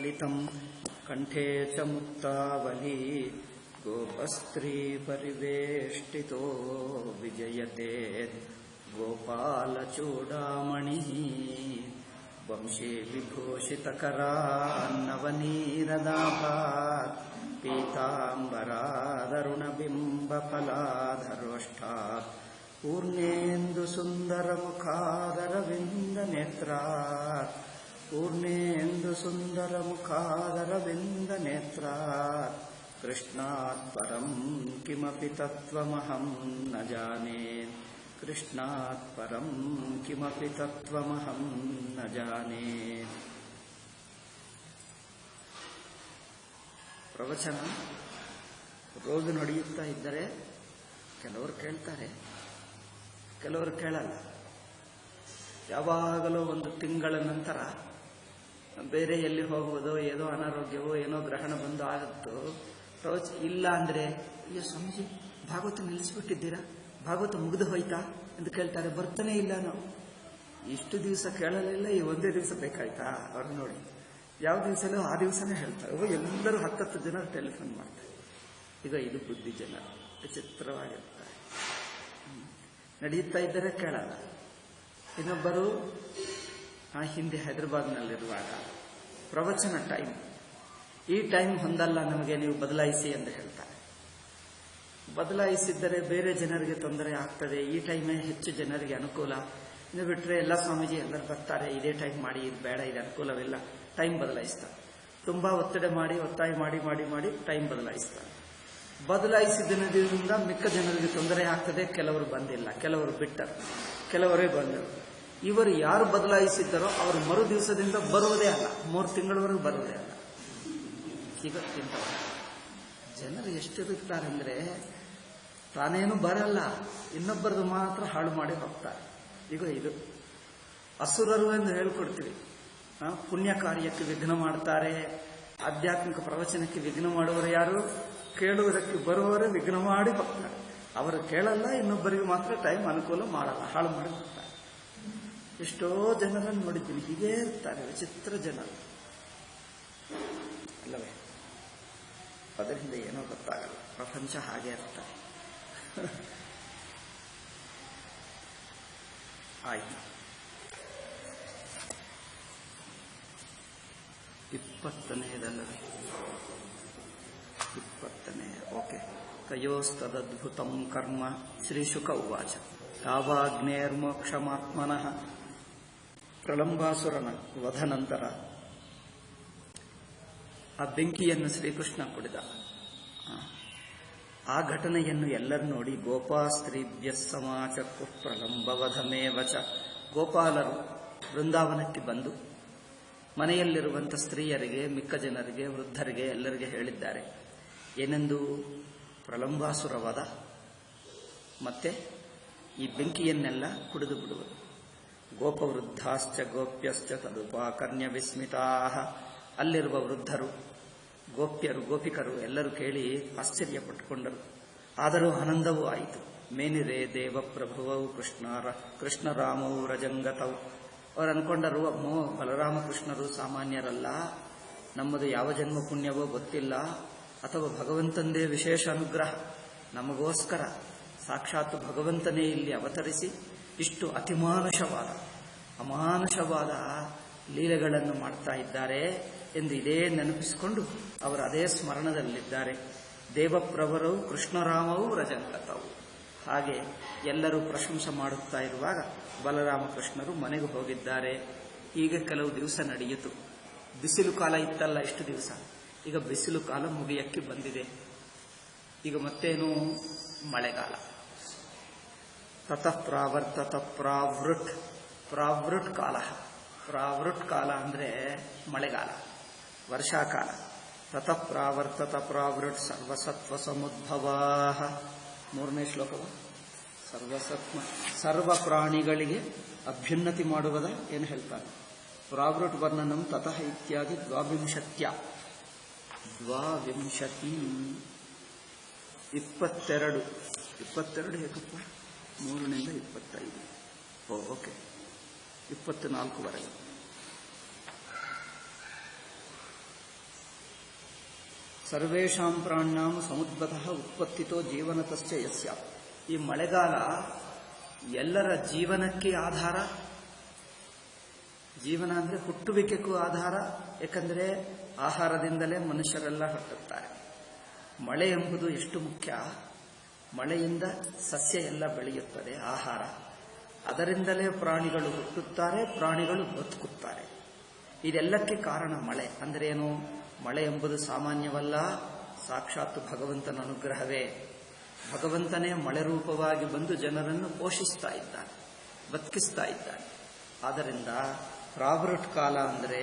ललितं कंठे च मुक्तावली गोपस्त्री परिवेष्टितो विजयते गोपालचूडामणिः वंशी विभूषितकरान्नवनीरदाभात् पीताम्बरादरुणबिम्बफलाधरोष्ठात् पूर्णेन्दुसुन्दरमुखादरविन्दनेत्रात् पूर्णेन्दुसुन्दरमुखादरविन्दनेत्रात् कृष्णात् परं किमपि तत्त्वमहं न जाने कृष्णात् परं किमपि तत्त्वमहं न जाने. ಪ್ರವಚನ ರೋಗ ನಡೆಯುತ್ತಾ ಇದ್ದರೆ ಕೆಲವರು ಕೇಳ್ತಾರೆ, ಕೆಲವರು ಕೇಳಲ್ಲ. ಯಾವಾಗಲೂ ಒಂದು ತಿಂಗಳ ನಂತರ ಬೇರೆ ಎಲ್ಲಿ ಹೋಗುವುದೋ, ಏನೋ ಅನಾರೋಗ್ಯವೋ ಏನೋ ಗ್ರಹಣ ಬಂದು ಆಗುತ್ತೋ ಇಲ್ಲ ಅಂದರೆ, ಅಯ್ಯೋ ಸ್ವಾಮೀಜಿ ಭಾಗವತ ನಿಲ್ಲಿಸಿಬಿಟ್ಟಿದ್ದೀರಾ, ಭಾಗವತ ಮುಗಿದು ಹೋಯ್ತಾ ಎಂದು ಕೇಳ್ತಾರೆ. ಬರ್ತಾನೆ ಇಲ್ಲ. ನಾವು ಇಷ್ಟು ದಿವಸ ಕೇಳಲಿಲ್ಲ, ಈ ಒಂದೇ ದಿವಸ ಬೇಕಾಯ್ತಾ? ಅವ್ರು ನೋಡಿ, ಯಾವ ದಿವಸನೋ ಆ ದಿವಸನೇ ಹೇಳ್ತಾರೆ. ಎಲ್ಲರೂ 10 ಜನ ಟೆಲಿಫೋನ್ ಮಾಡ್ತಾರೆ. ಈಗ ಇದು ಬುದ್ಧಿ ಜನ ವಿಚಿತ್ರವಾಗಿರ್ತಾರೆ. ನಡೆಯುತ್ತಾ ಇದ್ದರೆ ಕೇಳಲ್ಲ. ಇನ್ನೊಬ್ಬರು ಹಿಂದೆ ಹೈದರಾಬಾದ್ನಲ್ಲಿರುವಾಗ ಪ್ರವಚನ ಟೈಮ್, ಈ ಟೈಮ್ ಹೊಂದಲ್ಲ ನಮಗೆ, ನೀವು ಬದಲಾಯಿಸಿ ಎಂದು ಹೇಳ್ತಾರೆ. ಬದಲಾಯಿಸಿದ್ದರೆ ಬೇರೆ ಜನರಿಗೆ ತೊಂದರೆ ಆಗ್ತದೆ, ಈ ಟೈಮೇ ಹೆಚ್ಚು ಜನರಿಗೆ ಅನುಕೂಲ. ಇನ್ನು ಬಿಟ್ಟರೆ ಎಲ್ಲ ಸ್ವಾಮೀಜಿ ಎಲ್ಲರೂ ಬರ್ತಾರೆ, ಇದೇ ಟೈಮ್ ಮಾಡಿ, ಇದು ಬೇಡ, ಇದು ಅನುಕೂಲವಿಲ್ಲ, ಟೈಮ್ ಬದಲಾಯಿಸ್ತಾರೆ. ತುಂಬಾ ಒತ್ತಡ ಮಾಡಿ, ಒತ್ತಾಯ ಮಾಡಿ ಮಾಡಿ ಮಾಡಿ ಟೈಮ್ ಬದಲಾಯಿಸ್ತಾರೆ. ಬದಲಾಯಿಸಿದ ದಿನದಿಂದ ಮಿಕ್ಕ ಜನರಿಗೆ ತೊಂದರೆ ಆಗ್ತದೆ. ಕೆಲವರು ಬಂದಿಲ್ಲ, ಕೆಲವರು ಬಿಟ್ಟರು, ಕೆಲವರೇ ಬಂದರು. ಇವರು ಯಾರು ಬದಲಾಯಿಸಿದ್ದಾರೋ ಅವರು ಮರು ದಿವಸದಿಂದ ಬರುವುದೇ ಅಲ್ಲ, 3 ತಿಂಗಳವರೆಗೂ ಬರುವುದೇ ಅಲ್ಲ. ಈಗ ಜನರು ಎಷ್ಟಿರುತ್ತಾರೆ ಅಂದರೆ, ತಾನೇನು ಬರಲ್ಲ, ಇನ್ನೊಬ್ಬರದು ಮಾತ್ರ ಹಾಳು ಮಾಡಿ ಹೋಗ್ತಾರೆ. ಈಗ ಇದು ಅಸುರರು ಎಂದು ಹೇಳ್ಕೊಡ್ತೀವಿ. ಪುಣ್ಯ ಕಾರ್ಯಕ್ಕೆ ವಿಘ್ನ ಮಾಡ್ತಾರೆ, ಆಧ್ಯಾತ್ಮಿಕ ಪ್ರವಚನಕ್ಕೆ ವಿಘ್ನ ಮಾಡುವವರು ಯಾರು? ಕೇಳುವುದಕ್ಕೆ ಬರುವವರು ವಿಘ್ನ ಮಾಡಿ ಹೋಗ್ತಾರೆ. ಅವರು ಕೇಳಲ್ಲ, ಇನ್ನೊಬ್ಬರಿಗೆ ಮಾತ್ರ ಟೈಮ್ ಅನುಕೂಲ ಮಾಡಲ್ಲ, ಹಾಳು ಮಾಡಿ ಹೋಗ್ತಾರೆ. ಎಷ್ಟೋ ಜನರನ್ನು ನೋಡಿದ್ದೀನಿ, ಹೀಗೇ ಇರ್ತಾರೆ, ವಿಚಿತ್ರ ಜನರು ಅಲ್ಲವೇ? ಅದರಿಂದ ಏನೋ ಗೊತ್ತಾಗಲ್ಲ, ಪ್ರಪಂಚ ಹಾಗೆ ಇರ್ತಾರೆ. ಆಯ್ತು, 20ನೇದಲ್ಲವೇ? 20ನೇ. ಓಕೆ. ಕಯೋಸ್ತದದ್ಭುತಂ ಕರ್ಮ ಶ್ರೀಶುಕ ಉವಾಚ ತಾವಾಗ್ನೇರ್ಮೋಕ್ಷಮಾತ್ಮನಃ. ಪ್ರಲಂಬಾಸುರನ ವಧ ನಂತರ ಆ ಬೆಂಕಿಯನ್ನು ಶ್ರೀಕೃಷ್ಣ ಕುಡಿದ. ಆ ಘಟನೆಯನ್ನು ಎಲ್ಲರೂ ನೋಡಿ ಗೋಪಾಸ್ತ್ರೀಭ್ಯ ಸಮಾಚಕ್ಕು ಪ್ರಲಂಬವಧಮೇವಚ. ಗೋಪಾಲರು ಬೃಂದಾವನಕ್ಕೆ ಬಂದು ಮನೆಯಲ್ಲಿರುವಂಥ ಸ್ತ್ರೀಯರಿಗೆ, ಮಿಕ್ಕ ಜನರಿಗೆ, ವೃದ್ಧರಿಗೆ ಎಲ್ಲರಿಗೆ ಹೇಳಿದ್ದಾರೆ. ಏನೆಂದು? ಪ್ರಲಂಬಾಸುರ ವಧ ಮತ್ತೆ ಈ ಬೆಂಕಿಯನ್ನೆಲ್ಲ ಕುಡಿದು ಬಿಡುವುದು. ಗೋಪವೃದ್ಧಾಶ್ಚ ಗೋಪ್ಯಶ್ಚ ತದುಪಾಕರ್ಣ್ಯ ವಿಸ್ಮಿತಾ. ಅಲ್ಲಿರುವ ವೃದ್ಧರು, ಗೋಪ್ಯರು, ಗೋಪಿಕರು ಎಲ್ಲರೂ ಕೇಳಿ ಆಶ್ಚರ್ಯಪಟ್ಟುಕೊಂಡರು. ಆದರೂ ಆನಂದವೂ ಆಯಿತು. ಮೇನಿರೇ ದೇವಪ್ರಭುವವು ಕೃಷ್ಣರಾಮವು ರಜಂಗತವು. ಅವರು ಅನ್ಕೊಂಡರು, ಅಮ್ಮೋ, ಬಲರಾಮಕೃಷ್ಣರು ಸಾಮಾನ್ಯರಲ್ಲ, ನಮ್ಮದು ಯಾವ ಜನ್ಮ ಪುಣ್ಯವೋ ಗೊತ್ತಿಲ್ಲ, ಅಥವಾ ಭಗವಂತಂದೇ ವಿಶೇಷ ಅನುಗ್ರಹ, ನಮಗೋಸ್ಕರ ಸಾಕ್ಷಾತ್ ಭಗವಂತನೇ ಇಲ್ಲಿ ಅವತರಿಸಿ ಇಷ್ಟು ಅಮಾನುಷವಾದ ಲೀಲೆಗಳನ್ನು ಮಾಡ್ತಾ ಇದ್ದಾರೆ ಎಂದು ಇದೇ ನೆನಪಿಸಿಕೊಂಡು ಅವರು ಅದೇ ಸ್ಮರಣದಲ್ಲಿದ್ದಾರೆ. ದೇವಪ್ರಭರು ಕೃಷ್ಣರಾಮವು ರಜಂಗತವು. ಹಾಗೆ ಎಲ್ಲರೂ ಪ್ರಶಂಸೆ ಮಾಡುತ್ತಾ ಇರುವಾಗ ಬಲರಾಮಕೃಷ್ಣರು ಮನೆಗೆ ಹೋಗಿದ್ದಾರೆ. ಈಗ ಕೆಲವು ದಿವಸ ನಡೆಯಿತು. ಬಿಸಿಲು ಕಾಲ ಇತ್ತಲ್ಲ ಇಷ್ಟು ದಿವಸ, ಈಗ ಬಿಸಿಲು ಕಾಲ ಮುಗಿಯಕ್ಕೆ ಬಂದಿದೆ. ಈಗ ಮತ್ತೇನು? ಮಳೆಗಾಲ. ತತಃ ಪ್ರಾವರ್ತತ ಪ್ರಾವೃಟ್ ಕಾಲ. ಪ್ರಾವೃಟ್ ಕಾಲ ಅಂದರೆ ಮಳೆಗಾಲ, ವರ್ಷಾಕಾಲ. ತತಃ ಪ್ರಾವರ್ತತ ಪ್ರಾವೃಟ್ ಸರ್ವಸತ್ವ ಸಮುದ್ಭವಾ. 3ನೇ ಶ್ಲೋಕವ. ಸರ್ವ ಪ್ರಾಣಿಗಳಿಗೆ ಅಭ್ಯುನ್ನತಿ ಮಾಡುವುದ ಏನು ಹೇಳ್ತಾರೆ? ಪ್ರಾವೃಟ್ ವರ್ಣನಂ ತತಃ ಇತ್ಯಾದಿ 22 22 ಹೇಗಪ್ಪ? 3ರಿಂದ 25. ಓಕೆ, 24ವರೆಗೆ. ಸರ್ವೇಷಾಂ ಪ್ರಾಣ್ಯಾಂ ಸಮುದ್ಭತಃ ಉತ್ಪತ್ತಿತೋ ಜೀವನತಶ್ಚ ಯಸ್ಯ. ಈ ಮಳೆಗಾಲ ಎಲ್ಲರ ಜೀವನಕ್ಕೆ ಆಧಾರ. ಜೀವನ ಅಂದರೆ ಹುಟ್ಟುವಿಕೆಗೂ ಆಧಾರ. ಏಕೆಂದರೆ ಆಹಾರದಿಂದಲೇ ಮನುಷ್ಯರೆಲ್ಲ ಹುಟ್ಟುತ್ತಾರೆ. ಮಳೆ ಎಂಬುದು ಎಷ್ಟು ಮುಖ್ಯ. ಮಳೆಯಿಂದ ಸಸ್ಯ ಎಲ್ಲ ಬೆಳೆಯುತ್ತದೆ, ಆಹಾರ. ಅದರಿಂದಲೇ ಪ್ರಾಣಿಗಳು ಹುಟ್ಟುತ್ತಾರೆ, ಪ್ರಾಣಿಗಳು ಬದುಕುತ್ತಾರೆ. ಇದೆಲ್ಲಕ್ಕೆ ಕಾರಣ ಮಳೆ. ಅಂದರೆ ಏನು? ಮಳೆ ಎಂಬುದು ಸಾಮಾನ್ಯವಲ್ಲ, ಸಾಕ್ಷಾತ್ ಭಗವಂತನ ಅನುಗ್ರಹವೇ. ಭಗವಂತನೇ ಮಳೆ ರೂಪವಾಗಿ ಬಂದು ಜನರನ್ನು ಪೋಷಿಸ್ತಾ ಇದ್ದಾನೆ, ಬದುಕಿಸ್ತಾ ಇದ್ದಾನೆ. ಆದ್ದರಿಂದ ಪ್ರಾವೃಟ್ ಕಾಲ ಅಂದರೆ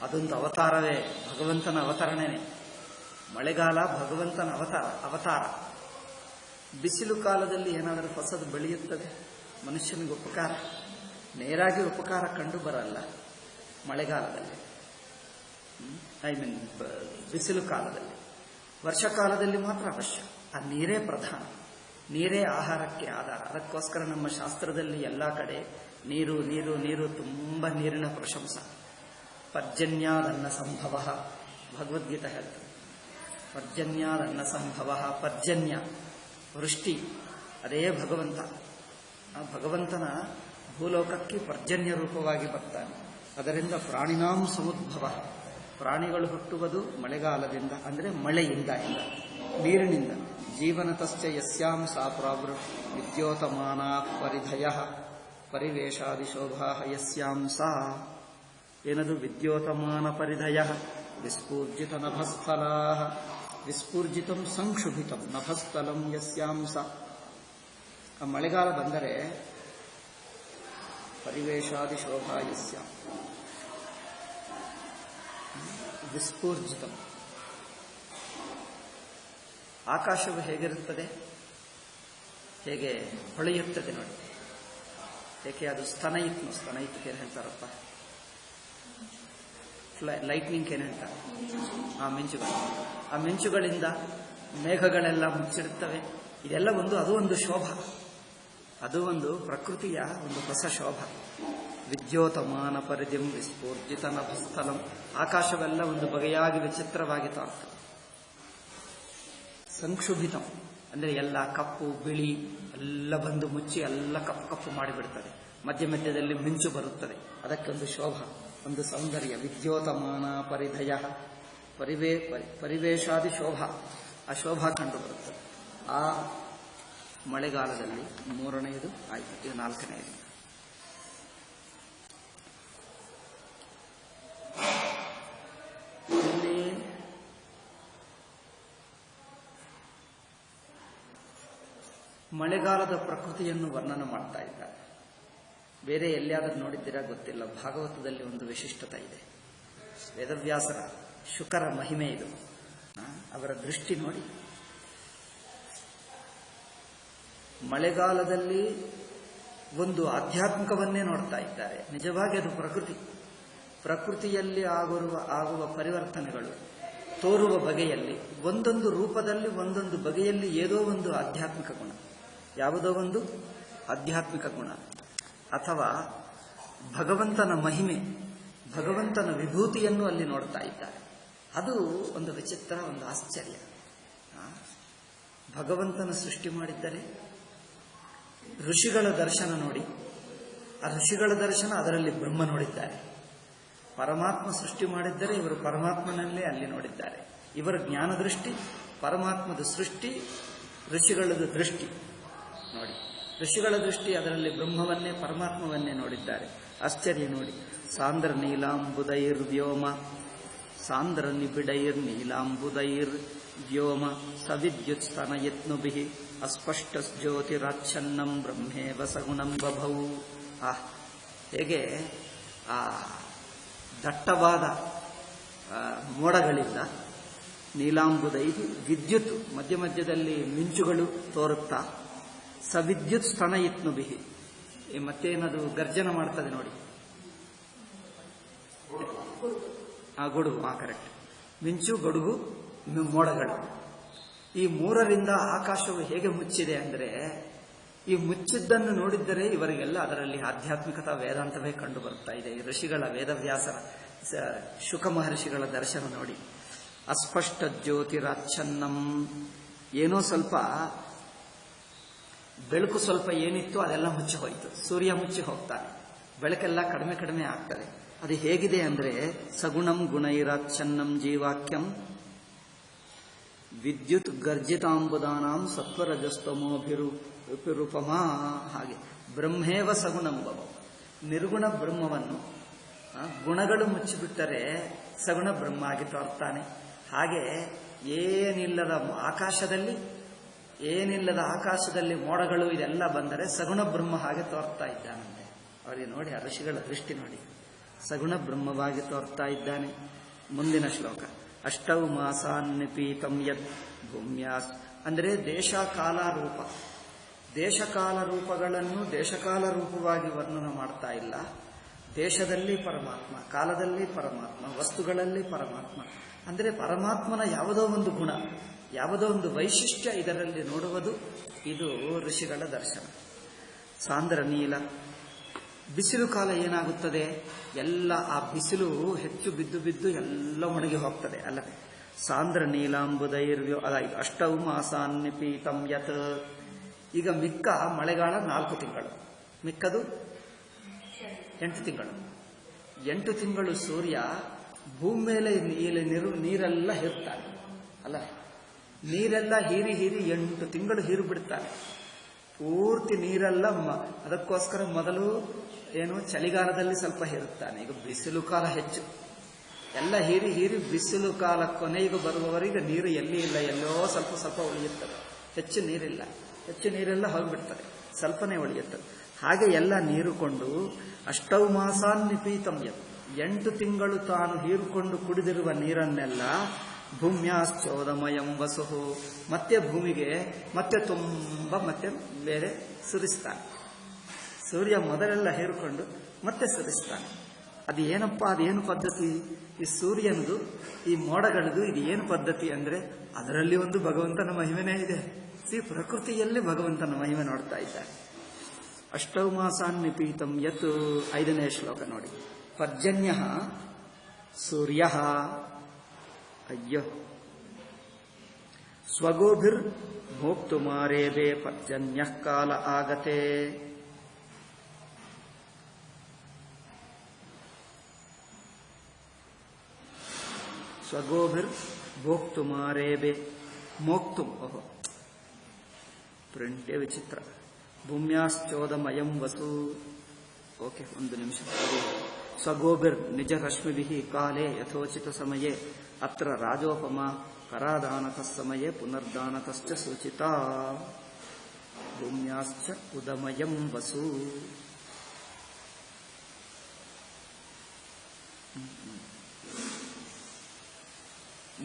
ಅದೊಂದು ಅವತಾರವೇ, ಭಗವಂತನ ಅವತರಣೆನೇ. ಮಳೆಗಾಲ ಭಗವಂತನ ಅವತಾರ. ಬಿಸಿಲು ಕಾಲದಲ್ಲಿ ಏನಾದರೂ ಹೊಸದು ಬೆಳೆಯುತ್ತದೆ, ಮನುಷ್ಯನಿಗೆ ಉಪಕಾರ. ನೇರಾಗಿ ಉಪಕಾರ ಕಂಡು ಬರಲ್ಲ ಮಳೆಗಾಲದಲ್ಲಿ, ಬಿಸಿಲು ಕಾಲದಲ್ಲಿ. ವರ್ಷಕಾಲದಲ್ಲಿ ಮಾತ್ರ ಅವಶ್ಯ. ಆ ನೀರೇ ಪ್ರಧಾನ, ನೀರೇ ಆಹಾರಕ್ಕೆ ಆಧಾರ. ಅದಕ್ಕೋಸ್ಕರ ನಮ್ಮ ಶಾಸ್ತ್ರದಲ್ಲಿ ಎಲ್ಲ ಕಡೆ ನೀರು ನೀರು ನೀರು, ತುಂಬ ನೀರಿನ ಪ್ರಶಂಸ. ಪರ್ಜನ್ಯಾದನ್ನ ಸಂಭವ, ಭಗವದ್ಗೀತೆ ಹೇಳ್ತದೆ. ಪರ್ಜನ್ಯಾದನ್ನ ಸಂಭವ, ಪರ್ಜನ್ಯ ವೃಷ್ಟಿ, ಅದೇ ಭಗವಂತ. ಆ ಭಗವಂತನ ಭೂಲೋಕಕ್ಕೆ ಪರ್ಜನ್ಯ ರೂಪವಾಗಿ ಬರ್ತಾನೆ. ಅದರಿಂದ ಪ್ರಾಣಿನಾಂ ಸಮುದ್ಭವ, ಪ್ರಾಣಿಗಳು ಹುಟ್ಟುವುದು ಮಳೆಗಾಲದಿಂದ, ಅಂದರೆ ಮಳೆಯಿಂದ, ನೀರಿನಿಂದ. ಜೀವನತಶ್ಚ ಯಸ್ಯಾಂ ಸಾ ಪ್ರಾವೃ ವಿದ್ಯೋತಮಾನ ಪರಿಧಯ ಪರಿವೇಶಾದಿಶೋಭಾ ಯಸ್ಯಾಂ ಸಾ. ಏನದು? ವಿದ್ಯೋತಮಾನ ಪರಿಧಯ ವಿಸ್ಫೂರ್ಜಿತ ನಭಸ್ಥಲಾ, ವಿಸ್ಫೂರ್ಜಿತಂ ಸಂಕ್ಷುಭಿತಂ ನಭಸ್ಥಲಂ ಯಸ್ಯಾಂ ಸಾ. ಆ ಮಳೆಗಾಲ ಬಂದರೆ ಪರಿವೇಶಾದಿಶೋಭಾ ಯಸ್ಯಾಂ ವಿಸ್ಫೂರ್ಜಿತಂ. ಆಕಾಶವು ಹೇಗಿರುತ್ತದೆ? ಹೇಗೆ ಹೊಳೆಯುತ್ತದೆ ನೋಡಿ. ಏಕೆ? ಅದು ಸ್ತನಯಿತ್ನು. ಸ್ತನಯಿತ್ಗೆ ಏನು ಹೇಳ್ತಾರಪ್ಪ? ಲೈಟ್ನಿಂಗ್ ಏನು ಹೇಳ್ತಾರೆ? ಆ ಮಿಂಚುಗಳು. ಆ ಮಿಂಚುಗಳಿಂದ ಮೇಘಗಳೆಲ್ಲ ಮುಚ್ಚಿರುತ್ತವೆ. ಇದೆಲ್ಲ ಅದು ಒಂದು ಶೋಭ. ಅದು ಒಂದು ಪ್ರಕೃತಿಯ ಒಂದು ಹೊಸ ಶೋಭ. ವಿದ್ಯೋತಮಾನ ಪರಿಧಿಂ ವಿಸ್ಫೂರ್ಜಿತ ನಭಸ್ಥಲಂ. ಆಕಾಶವೆಲ್ಲ ಒಂದು ಬಗೆಯಾಗಿ ವಿಚಿತ್ರವಾಗಿ ತೋರ್ತದೆ. ಸಂಕ್ಷುಭಿತಂ ಅಂದರೆ ಎಲ್ಲ ಕಪ್ಪು ಬಿಳಿ ಎಲ್ಲ ಬಂದು ಮುಚ್ಚಿ ಎಲ್ಲ ಕಪ್ಪು ಕಪ್ಪು ಮಾಡಿಬಿಡ್ತದೆ. ಮಧ್ಯ ಮಧ್ಯದಲ್ಲಿ ಮಿಂಚು ಬರುತ್ತದೆ. ಅದಕ್ಕೊಂದು ಶೋಭ, ಒಂದು ಸೌಂದರ್ಯ. ವಿದ್ಯೋತಮಾನ ಪರಿಧಯ ಪರಿವೇಶಾದಿ ಶೋಭಾ, ಆ ಶೋಭಾ ಕಂಡು ಬರುತ್ತದೆ. ಆ ಮಳೆಗಾಲದಲ್ಲಿ ಮೂರನೆಯದು ಆಯಿತು. ಇದು ನಾಲ್ಕನೆಯದು. ಇಲ್ಲಿ ಮಳೆಗಾಲದ ಪ್ರಕೃತಿಯನ್ನು ವರ್ಣನೆ ಮಾಡ್ತಾ ಇದ್ದಾರೆ. ಬೇರೆ ಎಲ್ಲಿಯಾದರೂ ನೋಡಿದ್ದೀರಾ ಗೊತ್ತಿಲ್ಲ. ಭಾಗವತದಲ್ಲಿ ಒಂದು ವಿಶಿಷ್ಟತೆ ಇದೆ. ವೇದವ್ಯಾಸರ ಶುಕರ ಮಹಿಮೆ ಇದು. ಅವರ ದೃಷ್ಟಿ ನೋಡಿ. ಮಳೆಗಾಲದಲ್ಲಿ ಒಂದು ಆಧ್ಯಾತ್ಮಿಕವನ್ನೇ ನೋಡ್ತಾ ಇದ್ದಾರೆ. ನಿಜವಾಗಿ ಅದು ಪ್ರಕೃತಿಯಲ್ಲಿ ಆಗುವ ಪರಿವರ್ತನೆಗಳು ತೋರುವ ಬಗೆಯಲ್ಲಿ, ಒಂದೊಂದು ರೂಪದಲ್ಲಿ ಒಂದೊಂದು ಬಗೆಯಲ್ಲಿ ಏನೋ ಒಂದು ಆಧ್ಯಾತ್ಮಿಕ ಗುಣ, ಯಾವುದೋ ಒಂದು ಆಧ್ಯಾತ್ಮಿಕ ಗುಣ ಅಥವಾ ಭಗವಂತನ ಮಹಿಮೆ, ಭಗವಂತನ ವಿಭೂತಿಯನ್ನು ಅಲ್ಲಿ ನೋಡ್ತಾ ಇದ್ದಾರೆ. ಅದು ಒಂದು ವಿಚಿತ್ರ, ಒಂದು ಆಶ್ಚರ್ಯ. ಭಗವಂತನ ಸೃಷ್ಟಿ ಮಾಡಿದ್ದರೆ ಋಷಿಗಳ ದರ್ಶನ ನೋಡಿ. ಆ ಋಷಿಗಳ ದರ್ಶನ, ಅದರಲ್ಲಿ ಬ್ರಹ್ಮ ನೋಡಿದ್ದಾರೆ. ಪರಮಾತ್ಮ ಸೃಷ್ಟಿ ಮಾಡಿದ್ದರೆ ಇವರು ಪರಮಾತ್ಮನಲ್ಲೇ ಅಲ್ಲಿ ನೋಡಿದ್ದಾರೆ. ಇವರ ಜ್ಞಾನ ದೃಷ್ಟಿ, ಪರಮಾತ್ಮದ ಸೃಷ್ಟಿ, ಋಷಿಗಳದ ದೃಷ್ಟಿ ನೋಡಿ. ಋಷಿಗಳ ದೃಷ್ಟಿ ಅದರಲ್ಲಿ ಬ್ರಹ್ಮವನ್ನೇ ಪರಮಾತ್ಮವನ್ನೇ ನೋಡಿದ್ದಾರೆ. ಆಶ್ಚರ್ಯ ನೋಡಿ. ಸಾಂದ್ರ ನೀಲಾಂಬುದೈರ್ ವ್ಯೋಮ, ಸಾಂದ್ರ ನಿಬಿಡೈರ್ ನೀಲಾಂಬುದೈರ್ ವ್ಯೋಮ ಸವಿದ್ಯುತ್ ಸ್ತನಯತ್ನುಭಿಃ ಅಸ್ಪಷ್ಟ ಜ್ಯೋತಿರಾಚ್ಛನ್ನಂ ಬ್ರಹ್ಮೇವ ಸಗುಣಂ ಬಭೌ. ಹೇಗೆ ಆ ದಟ್ಟವಾದ ಮೋಡಗಳಿಂದ ನೀಲಾಂಬುದೈ ವಿದ್ಯುತ್ ಮಧ್ಯ ಮಧ್ಯದಲ್ಲಿ ಮಿಂಚುಗಳು ತೋರುತ್ತಾ ಸವಿದ್ಯುತ್ ಸ್ತನಯತ್ನುಭಿಃ. ಮತ್ತೇನದು ಗರ್ಜನ ಮಾಡ್ತದೆ ನೋಡಿ. ಗುಡುಗು. ಕರೆಕ್ಟ್. ಮಿಂಚು, ಗುಡುಗು, ಮೋಡಗಳು. ಈ ಮೂರರಿಂದ ಆಕಾಶವು ಹೇಗೆ ಮುಚ್ಚಿದೆ ಅಂದರೆ, ಈ ಮುಚ್ಚಿದ್ದನ್ನು ನೋಡಿದ್ದರೆ ಇವರಿಗೆಲ್ಲ ಅದರಲ್ಲಿ ಆಧ್ಯಾತ್ಮಿಕತಾ ವೇದಾಂತವೇ ಕಂಡು ಬರ್ತಾ ಇದೆ. ಈ ಋಷಿಗಳ, ವೇದವ್ಯಾಸರ, ಶುಕ ಮಹರ್ಷಿಗಳ ದರ್ಶನ ನೋಡಿ. ಅಸ್ಪಷ್ಟ ಜ್ಯೋತಿರಾಚ್ಛನ್ನಂ, ಏನೋ ಸ್ವಲ್ಪ ಬೆಳಕು ಸ್ವಲ್ಪ ಏನಿತ್ತು ಅದೆಲ್ಲ ಮುಚ್ಚಿ ಹೋಯಿತು, ಸೂರ್ಯ ಮುಚ್ಚಿ ಹೋಗ್ತಾನೆ, ಬೆಳಕೆಲ್ಲ ಕಡಿಮೆ ಕಡಿಮೆ ಆಗ್ತದೆ. ಅದು ಹೇಗಿದೆ ಅಂದರೆ ಸಗುಣಂ ಗುಣೈರಾಚ್ಛನ್ನಂ ಜೀವಾಕ್ಯಂ ವಿದ್ಯುತ್ ಗರ್ಜಿತಾಂಬುದಾನಾಂ ಸತ್ವರಜಸ್ತಮೋಭಿರೂಪಮಾ. ಹಾಗೆ ಬ್ರಹ್ಮೇವ ಸಗುಣಂ ಭವ, ನಿರ್ಗುಣ ಬ್ರಹ್ಮವನ್ನು ಗುಣಗಳು ಮುಚ್ಚಿಬಿಟ್ಟರೆ ಸಗುಣ ಬ್ರಹ್ಮ ಆಗಿ ತೋರ್ತಾನೆ. ಹಾಗೆ ಏನಿಲ್ಲದ ಆಕಾಶದಲ್ಲಿ ಮೋಡಗಳು ಇದೆಲ್ಲ ಬಂದರೆ ಸಗುಣ ಬ್ರಹ್ಮ ಹಾಗೆ ತೋರ್ತಾ ಇದ್ದಾನಂತೆ. ಅವರಿಗೆ ನೋಡಿ, ಆ ಋಷಿಗಳ ದೃಷ್ಟಿ ನೋಡಿ, ಸಗುಣ ಬ್ರಹ್ಮವಾಗಿ ತೋರ್ತಾ ಇದ್ದಾನೆ. ಮುಂದಿನ ಶ್ಲೋಕ ಅಷ್ಟೌ ಮಾಸಾನ್ನಿಪೀತಂ ಯದ್ ಭೂಮ್ಯಾಸ್, ಅಂದರೆ ದೇಶಕಾಲ ರೂಪ, ದೇಶಕಾಲ ರೂಪಗಳನ್ನು ದೇಶಕಾಲ ರೂಪವಾಗಿ ವರ್ಣನ ಮಾಡ್ತಾ ಇಲ್ಲ. ದೇಶದಲ್ಲಿ ಪರಮಾತ್ಮ, ಕಾಲದಲ್ಲಿ ಪರಮಾತ್ಮ, ವಸ್ತುಗಳಲ್ಲಿ ಪರಮಾತ್ಮ, ಅಂದರೆ ಪರಮಾತ್ಮನ ಯಾವುದೋ ಒಂದು ಗುಣ, ಯಾವುದೋ ಒಂದು ವೈಶಿಷ್ಟ್ಯ ಇದರಲ್ಲಿ ನೋಡುವುದು, ಇದು ಋಷಿಗಳ ದರ್ಶನ. ಸಾಂದ್ರ ನೀಲ, ಬಿಸಿಲು ಕಾಲ ಏನಾಗುತ್ತದೆ, ಎಲ್ಲ ಆ ಬಿಸಿಲು ಹೆಚ್ಚು ಬಿದ್ದು ಬಿದ್ದು ಎಲ್ಲ ಒಣಗಿ ಹೋಗ್ತದೆ ಅಲ್ಲವೇ. ಸಾಂದ್ರ ನೀಲಾಂಬುದೈರ್ವ್ಯೋ ಅದಾಯಿತು. ಅಷ್ಟೌ ಮಾಸಾನ್ನಿಪೀತಂ ಯತ್, ಈಗ ಮಿಕ್ಕ ಮಳೆಗಾಲ 4 ತಿಂಗಳು, ಮಿಕ್ಕದು 8 ತಿಂಗಳು. 8 ತಿಂಗಳು ಸೂರ್ಯ ಭೂಮಿ ಮೇಲೆ ನೀರೆಲ್ಲ ಹೀರ್ತಾನೆ ಅಲ್ಲ, ನೀರೆಲ್ಲ ಹೀರಿ 8 ತಿಂಗಳು ಹೀರು ಬಿಡ್ತಾನೆ ಪೂರ್ತಿ ನೀರೆಲ್ಲ. ಅದಕ್ಕೋಸ್ಕರ ಮೊದಲು ಚಳಿಗಾಲದಲ್ಲಿ ಸ್ವಲ್ಪ ಹೀರುತ್ತಾನೆ. ಈಗ ಬಿಸಿಲು ಕಾಲ ಹೆಚ್ಚು, ಎಲ್ಲ ಹೀರಿ ಬಿಸಿಲು ಕಾಲ ಕೊನೆಗೆ ಬರುವವರೆಗೆ ನೀರು ಎಲ್ಲಿ ಇಲ್ಲ, ಎಲ್ಲೋ ಸ್ವಲ್ಪ ಉಳಿಯುತ್ತದೆ. ಹೆಚ್ಚು ನೀರೆಲ್ಲ ಹೋಗಿಬಿಡ್ತದೆ, ಸ್ವಲ್ಪನೇ ಉಳಿಯುತ್ತದೆ. ಹಾಗೆ ಎಲ್ಲ ನೀರುಕೊಂಡು ಅಷ್ಟೌ ಮಾಸಾನ್ನಿಪೀತಂ ಯತ್, 8 ತಿಂಗಳು ತಾನು ಹೀರುಕೊಂಡು ಕುಡಿದಿರುವ ನೀರನ್ನೆಲ್ಲ ಭೂಮ್ಯಾಶ್ಚೋದಮಯಂ ವಸುಹು, ಮತ್ತೆ ಭೂಮಿಗೆ ಮತ್ತೆ ಬೇರೆ ಸುರಿಸ್ತಾನೆ. ಸೂರ್ಯ ಮೊದಲೆಲ್ಲ ಹೀರಿಕೊಂಡು ಮತ್ತೆ ಸುರಿಸ್ತಾನೆ. ಅದೇನು ಪದ್ಧತಿ, ಈ ಸೂರ್ಯನದು ಈ ಮೋಡಗಳದು ಇದು ಏನು ಪದ್ಧತಿ ಅಂದರೆ ಅದರಲ್ಲಿ ಒಂದು ಭಗವಂತನ ಮಹಿಮೆನೇ ಇದೆ. ಪ್ರಕೃತಿಯಲ್ಲಿ ಭಗವಂತನ ಮಹಿಮೆ ನೋಡ್ತಾ ಇದ್ದಾರೆ. ಅಷ್ಟೌ ಮಾಸಾನ್ನಿಪೀತಂ ಯತ್, 5ನೇ ಶ್ಲೋಕ ನೋಡಿ. ಪರ್ಜನ್ಯ ಸೂರ್ಯ, ಅಯ್ಯೋ ಸ್ವಗೋಭಿರ್ ಭೋಕ್ತುಮಾರೇಬೆ ಪರ್ಜನ್ಯ ಕಾಲ ಆಗತೆ. ಸ್ವಗೋಭಿರ್ ಭೋಕ್ತುಮಾರೇಬೆ, ಮೋಕ್ತುಂ, ಓಹೋ ಪ್ರಿಂಟೇ ವಿಚಿತ್ರ. ಭೂಮ್ಯಾಶ್ಚೋದಮಯಂ ವಸು, ಓಕೆ, 1 ನಿಮಿಷ. ಸ್ವಗೋಭಿರ್ ನಿಜ ರಶ್ಮಿಭಿಃ ಕಾಲೇ ಯಥೋಚಿತ ಸಮಯೇ ಅತ್ರ ರಾಜೋಪಮ ಕರಾದಾನತಃ ಸಮಯೇ ಪುನರ್ದಾನತಶ್ಚ ಸೂಚಿತಾ. ಭೂಮ್ಯಾಶ್ಚ ಉದಮಯಂ ವಸು.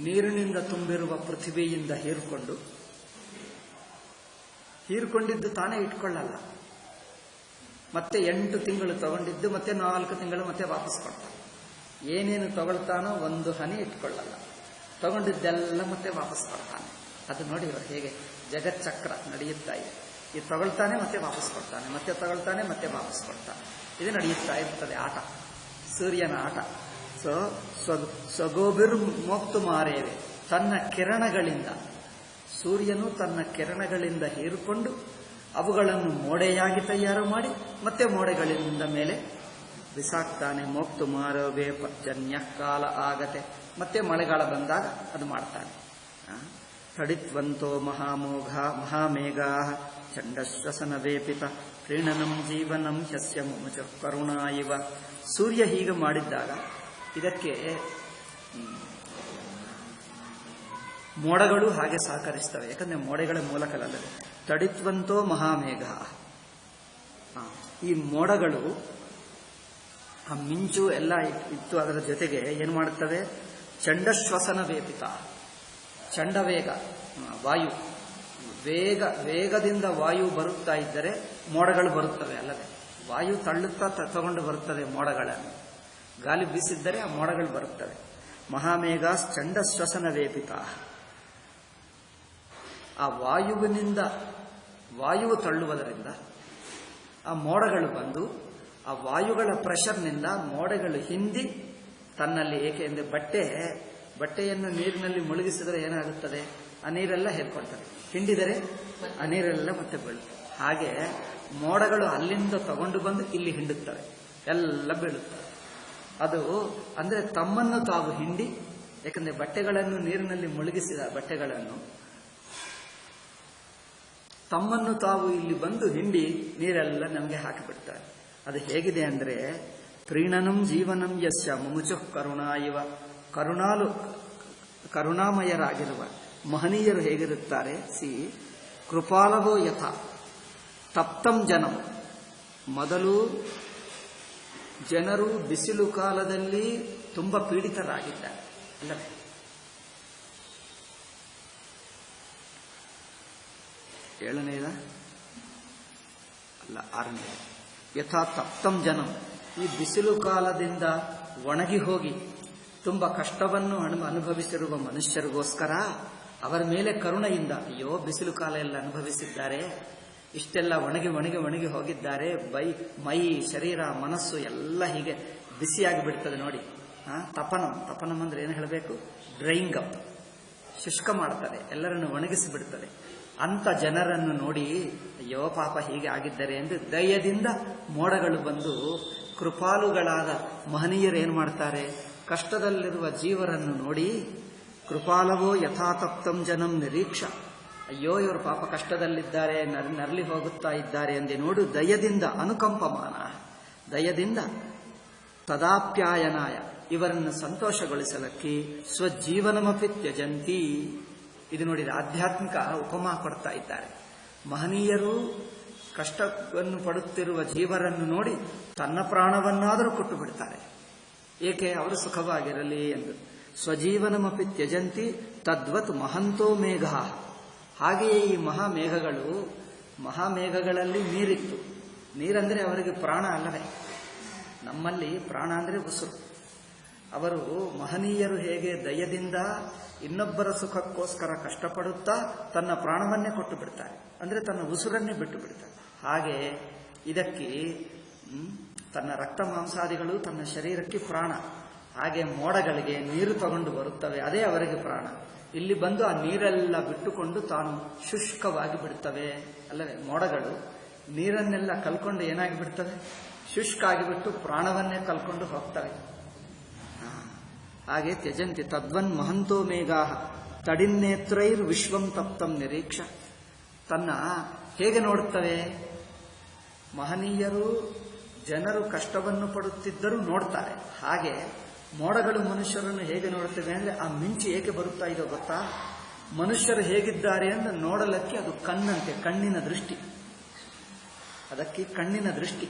ನೀರಿನಿಂದ ತುಂಬಿರುವ ಪೃಥ್ವಿಯಿಂದ ಹೀರ್ಕೊಂಡಿದ್ದು ತಾನೇ ಇಟ್ಕೊಳ್ಳಲ್ಲ. ಮತ್ತೆ 8 ತಿಂಗಳು ತಗೊಂಡಿದ್ದು ಮತ್ತೆ 4 ತಿಂಗಳು ಮತ್ತೆ ವಾಪಸ್ ಕೊಡ್ತಾನೆ. ಏನೇನು ತಗೊಳ್ತಾನೋ ಒಂದು ಹನಿ ಇಟ್ಕೊಳ್ಳಲ್ಲ, ತಗೊಂಡಿದ್ದೆಲ್ಲ ಮತ್ತೆ ವಾಪಸ್ ಕೊಡ್ತಾನೆ. ಅದು ನೋಡಿ ಇವರು ಹೇಗೆ ಜಗಚ್ಚಕ್ರ ನಡೆಯುತ್ತಾ ಇದೆ. ಇದು ತಗೊಳ್ತಾನೆ ಮತ್ತೆ ವಾಪಸ್ ಕೊಡ್ತಾನೆ, ಮತ್ತೆ ತಗೊಳ್ತಾನೆ ಮತ್ತೆ ವಾಪಸ್ ಕೊಡ್ತಾನೆ. ಇದು ನಡೆಯುತ್ತಾ ಇರ್ತದೆ ಆಟ, ಸೂರ್ಯನ ಆಟ. ಸ್ವಗೋಭಿರ್ ಮೋಕ್ತು ಮಾರೇವೆ, ತನ್ನ ಕಿರಣಗಳಿಂದ, ಸೂರ್ಯನು ತನ್ನ ಕಿರಣಗಳಿಂದ ಹೀರಿಕೊಂಡು ಅವುಗಳನ್ನು ಮೋಡೆಯಾಗಿ ತಯಾರು ಮಾಡಿ ಮತ್ತೆ ಮೋಡೆಗಳಿಂದ ಮೇಲೆ ಬಿಸಾಕ್ತಾನೆ. ಮೋಕ್ತು ಮಾರವೇ ಪರ್ಜನ್ಯ ಕಾಲ ಆಗತೆ, ಮತ್ತೆ ಮಳೆಗಾಲ ಬಂದಾಗ ಅದು ಮಾಡ್ತಾನೆ. ತಡಿತ್ವಂತೋ ಮಹಾಮೇಘಾ ಚಂಡಶ್ವಸನ ವೇಪಿತ ಪ್ರೀಣನಂ ಜೀವನಂ ಹಸ್ಯ ಮುಮುಚ ಕರುಣಾ ಇವ. ಸೂರ್ಯ ಹೀಗೆ ಮಾಡಿದ್ದಾಗ ಇದಕ್ಕೆ ಮೋಡಗಳು ಹಾಗೆ ಸಹಕರಿಸ್ತವೆ. ಯಾಕಂದ್ರೆ ಮೋಡಗಳ ಮೂಲಕವಲ್ಲದೆ. ತಡಿತ್ವಂತೋ ಮಹಾಮೇಘ, ಈ ಮೋಡಗಳು ಆ ಮಿಂಚು ಎಲ್ಲ ಇತ್ತು, ಅದರ ಜೊತೆಗೆ ಏನು ಮಾಡುತ್ತವೆ, ಚಂಡಶ್ವಸನ ವೇಪಿತ, ಚಂಡವೇಗ ವಾಯು, ವೇಗದಿಂದ ವಾಯು ಬರುತ್ತಾ ಇದ್ದರೆ ಮೋಡಗಳು ಬರುತ್ತವೆ ಅಲ್ಲದೆ. ವಾಯು ತಳ್ಳುತ್ತಾ ತಗೊಂಡು ಬರುತ್ತದೆ ಮೋಡಗಳನ್ನು, ಗಾಳಿ ಬೀಸಿದ್ದರೆ ಆ ಮೋಡಗಳು ಬರುತ್ತವೆ. ಮಹಾಮೇಘ ಚಂಡಶ್ವಸನ ವೇಪಿತ, ಆ ವಾಯುವು ತಳ್ಳುವುದರಿಂದ ಆ ಮೋಡಗಳು ಬಂದು ಆ ವಾಯುಗಳ ಪ್ರೆಷರ್ನಿಂದ ಮೋಡಗಳು ಹಿಂದಿ ತನ್ನಲ್ಲಿ, ಏಕೆಂದರೆ ಬಟ್ಟೆ ಬಟ್ಟೆಯನ್ನು ನೀರಿನಲ್ಲಿ ಮುಳುಗಿಸಿದರೆ ಏನಾಗುತ್ತದೆ? ಆ ನೀರೆಲ್ಲ ಹೇರ್ಕೊಳ್ತದೆ. ಹಿಂಡಿದರೆ ಆ ನೀರೆಲ್ಲ ಮತ್ತೆ ಬೀಳುತ್ತೆ. ಹಾಗೆ ಮೋಡಗಳು ಅಲ್ಲಿಂದ ತಗೊಂಡು ಬಂದು ಇಲ್ಲಿ ಹಿಂಡುತ್ತವೆ, ಎಲ್ಲ ಬೀಳುತ್ತವೆ. ಅದು ಅಂದ್ರೆ ತಮ್ಮನ್ನು ತಾವು ಹಿಂಡಿ, ಯಾಕಂದ್ರೆ ಬಟ್ಟೆಗಳನ್ನು ನೀರಿನಲ್ಲಿ ಮುಳುಗಿಸಿದ ಬಟ್ಟೆಗಳನ್ನು ತಮ್ಮನ್ನು ತಾವು ಇಲ್ಲಿ ಬಂದು ಹಿಂಡಿ ನೀರೆಲ್ಲ ನಮಗೆ ಹಾಕಿಬಿಡ್ತಾರೆ. ಅದು ಹೇಗಿದೆ ಅಂದ್ರೆ ಪ್ರೀಣನಂ ಜೀವನಂ ಯಸ್ಯ ಮುಮುಚುಃ ಕರುಣಾ ಇವ. ಕರುಣಾಮಯರಾಗಿರುವ ಮಹನೀಯರು ಹೇಗಿರುತ್ತಾರೆ? ಕೃಪಾಲವೋ ಯಥ ತಪ್ತಂ ಜನಂ. ಮೊದಲು ಜನರು ಬಿಸಿಲು ಕಾಲದಲ್ಲಿ ತುಂಬಾ ಪೀಡಿತರಾಗಿದ್ದಾರೆ ಅಲ್ಲವೇ? ಏಳನೇದ ಅಲ್ಲ, ಆರನೇದ. ಯಥಾ ತಪ್ತಂ ಜನಂ, ಈ ಬಿಸಿಲು ಕಾಲದಿಂದ ಒಣಗಿ ಹೋಗಿ ತುಂಬ ಕಷ್ಟವನ್ನು ಅನುಭವಿಸಿರುವ ಮನುಷ್ಯರಿಗೋಸ್ಕರ ಅವರ ಮೇಲೆ ಕರುಣೆಯಿಂದ, ಅಯ್ಯೋ ಬಿಸಿಲು ಕಾಲ ಎಲ್ಲ ಅನುಭವಿಸಿದ್ದಾರೆ, ಇಷ್ಟೆಲ್ಲ ಒಣಗಿ ಹೋಗಿದ್ದಾರೆ, ಮೈ ಶರೀರ ಮನಸ್ಸು ಎಲ್ಲ ಹೀಗೆ ಬಿಸಿಯಾಗಿ ಬಿಡ್ತದೆ ನೋಡಿ. ತಪನಂ ಅಂದ್ರೆ ಏನು ಹೇಳಬೇಕು? ಡ್ರೈಯಿಂಗ್ ಅಪ್, ಶುಷ್ಕ ಮಾಡ್ತದೆ, ಎಲ್ಲರನ್ನು ಒಣಗಿಸಿ ಬಿಡ್ತದೆ. ಅಂತ ಜನರನ್ನು ನೋಡಿ ಅಯ್ಯೋ ಪಾಪ ಹೀಗೆ ಆಗಿದ್ದಾರೆ ಎಂದು ದಯದಿಂದ ಮೋಡಗಳು ಬಂದು ಕೃಪಾಲುಗಳಾದ ಮಹನೀಯರು ಏನು ಮಾಡ್ತಾರೆ? ಕಷ್ಟದಲ್ಲಿರುವ ಜೀವರನ್ನು ನೋಡಿ ಕೃಪಾಲವೋ ಯಥಾತಪ್ತಂ ಜನಂ ನಿರೀಕ್ಷ, ಅಯ್ಯೋ ಇವರು ಪಾಪ ಕಷ್ಟದಲ್ಲಿದ್ದಾರೆ, ನರಳಿ ಹೋಗುತ್ತಾ ಇದ್ದಾರೆ ಎಂದೇ ನೋಡು ದಯದಿಂದ ಅನುಕಂಪಮಾನ, ದಯದಿಂದ ತದಾಪ್ಯಾಯನಾಯ, ಇವರನ್ನು ಸಂತೋಷಗೊಳಿಸಲಕ್ಕೆ ಸ್ವಜೀವನಮಪಿ ತ್ಯಜಂತಿ. ಇದು ನೋಡಿದ ಆಧ್ಯಾತ್ಮಿಕ ಉಪಮಾ ಕೊಡ್ತಾ ಇದ್ದಾರೆ. ಮಹನೀಯರು ಕಷ್ಟವನ್ನು ಪಡುತ್ತಿರುವ ಜೀವರನ್ನು ನೋಡಿ ತನ್ನ ಪ್ರಾಣವನ್ನಾದರೂ ಕೊಟ್ಟು ಬಿಡ್ತಾರೆ. ಏಕೆ? ಅವರು ಸುಖವಾಗಿರಲಿ ಎಂದು. ಸ್ವಜೀವನಮಪಿ ತ್ಯಜಂತಿ ತದ್ವತ್ ಮಹಂತೋ ಮೇಘ. ಹಾಗೆಯೇ ಈ ಮಹಾಮೇಘಗಳಲ್ಲಿ ನೀರಿತ್ತು. ನೀರಂದ್ರೆ ಅವರಿಗೆ ಪ್ರಾಣ ಅಲ್ಲವೇ? ನಮ್ಮಲ್ಲಿ ಪ್ರಾಣ ಅಂದ್ರೆ ಉಸಿರು. ಅವರು ಮಹನೀಯರು ಹೇಗೆ ದಯದಿಂದ ಇನ್ನೊಬ್ಬರ ಸುಖಕ್ಕೋಸ್ಕರ ಕಷ್ಟಪಡುತ್ತಾ ತನ್ನ ಪ್ರಾಣವನ್ನೇ ಕೊಟ್ಟು ಬಿಡ್ತಾರೆ, ಅಂದ್ರೆ ತನ್ನ ಉಸಿರನ್ನೇ ಬಿಟ್ಟು ಬಿಡ್ತಾರೆ. ಹಾಗೆ ಇದಕ್ಕೆ ತನ್ನ ರಕ್ತ ಮಾಂಸಾದಿಗಳು ತನ್ನ ಶರೀರಕ್ಕೆ ಪ್ರಾಣ. ಹಾಗೆ ಮೋಡಗಳಿಗೆ ನೀರು ತಗೊಂಡು ಬರುತ್ತವೆ, ಅದೇ ಅವರಿಗೆ ಪ್ರಾಣ. ಇಲ್ಲಿ ಬಂದು ಆ ನೀರೆಲ್ಲ ಬಿಟ್ಟುಕೊಂಡು ತಾನು ಶುಷ್ಕವಾಗಿ ಬಿಡ್ತವೆ ಅಲ್ಲವೇ? ಮೋಡಗಳು ನೀರನ್ನೆಲ್ಲ ಕಲ್ಕೊಂಡು ಏನಾಗಿ ಬಿಡ್ತವೆ? ಶುಷ್ಕ ಆಗಿಬಿಟ್ಟು ಪ್ರಾಣವನ್ನೇ ಕಲ್ಕೊಂಡು ಹೋಗ್ತವೆ. ಹಾಗೆ ತ್ಯಜಂತಿ ತದ್ವನ್ ಮಹಂತೋ ಮೇಘಾ ತಡಿನ್ನೇತ್ರೈರ್ ವಿಶ್ವಂ ತಪ್ತಂ ನಿರೀಕ್ಷ. ತನ್ನ ಹೇಗೆ ನೋಡುತ್ತವೆ? ಮಹನೀಯರು ಜನರು ಕಷ್ಟವನ್ನು ಪಡುತ್ತಿದ್ದರೂ ನೋಡ್ತಾರೆ. ಹಾಗೆ ಮೋಡಗಳು ಮನುಷ್ಯರನ್ನು ಹೇಗೆ ನೋಡುತ್ತವೆ ಅಂದ್ರೆ, ಆ ಮಿಂಚು ಏಕೆ ಬರುತ್ತಾ ಇದೋ ಗೊತ್ತಾ? ಮನುಷ್ಯರು ಹೇಗಿದ್ದಾರೆ ಅಂತ ನೋಡಲಕ್ಕೆ ಅದು ಕಣ್ಣಂತೆ, ಕಣ್ಣಿನ ದೃಷ್ಟಿ. ಅದಕ್ಕೆ ಕಣ್ಣಿನ ದೃಷ್ಟಿ.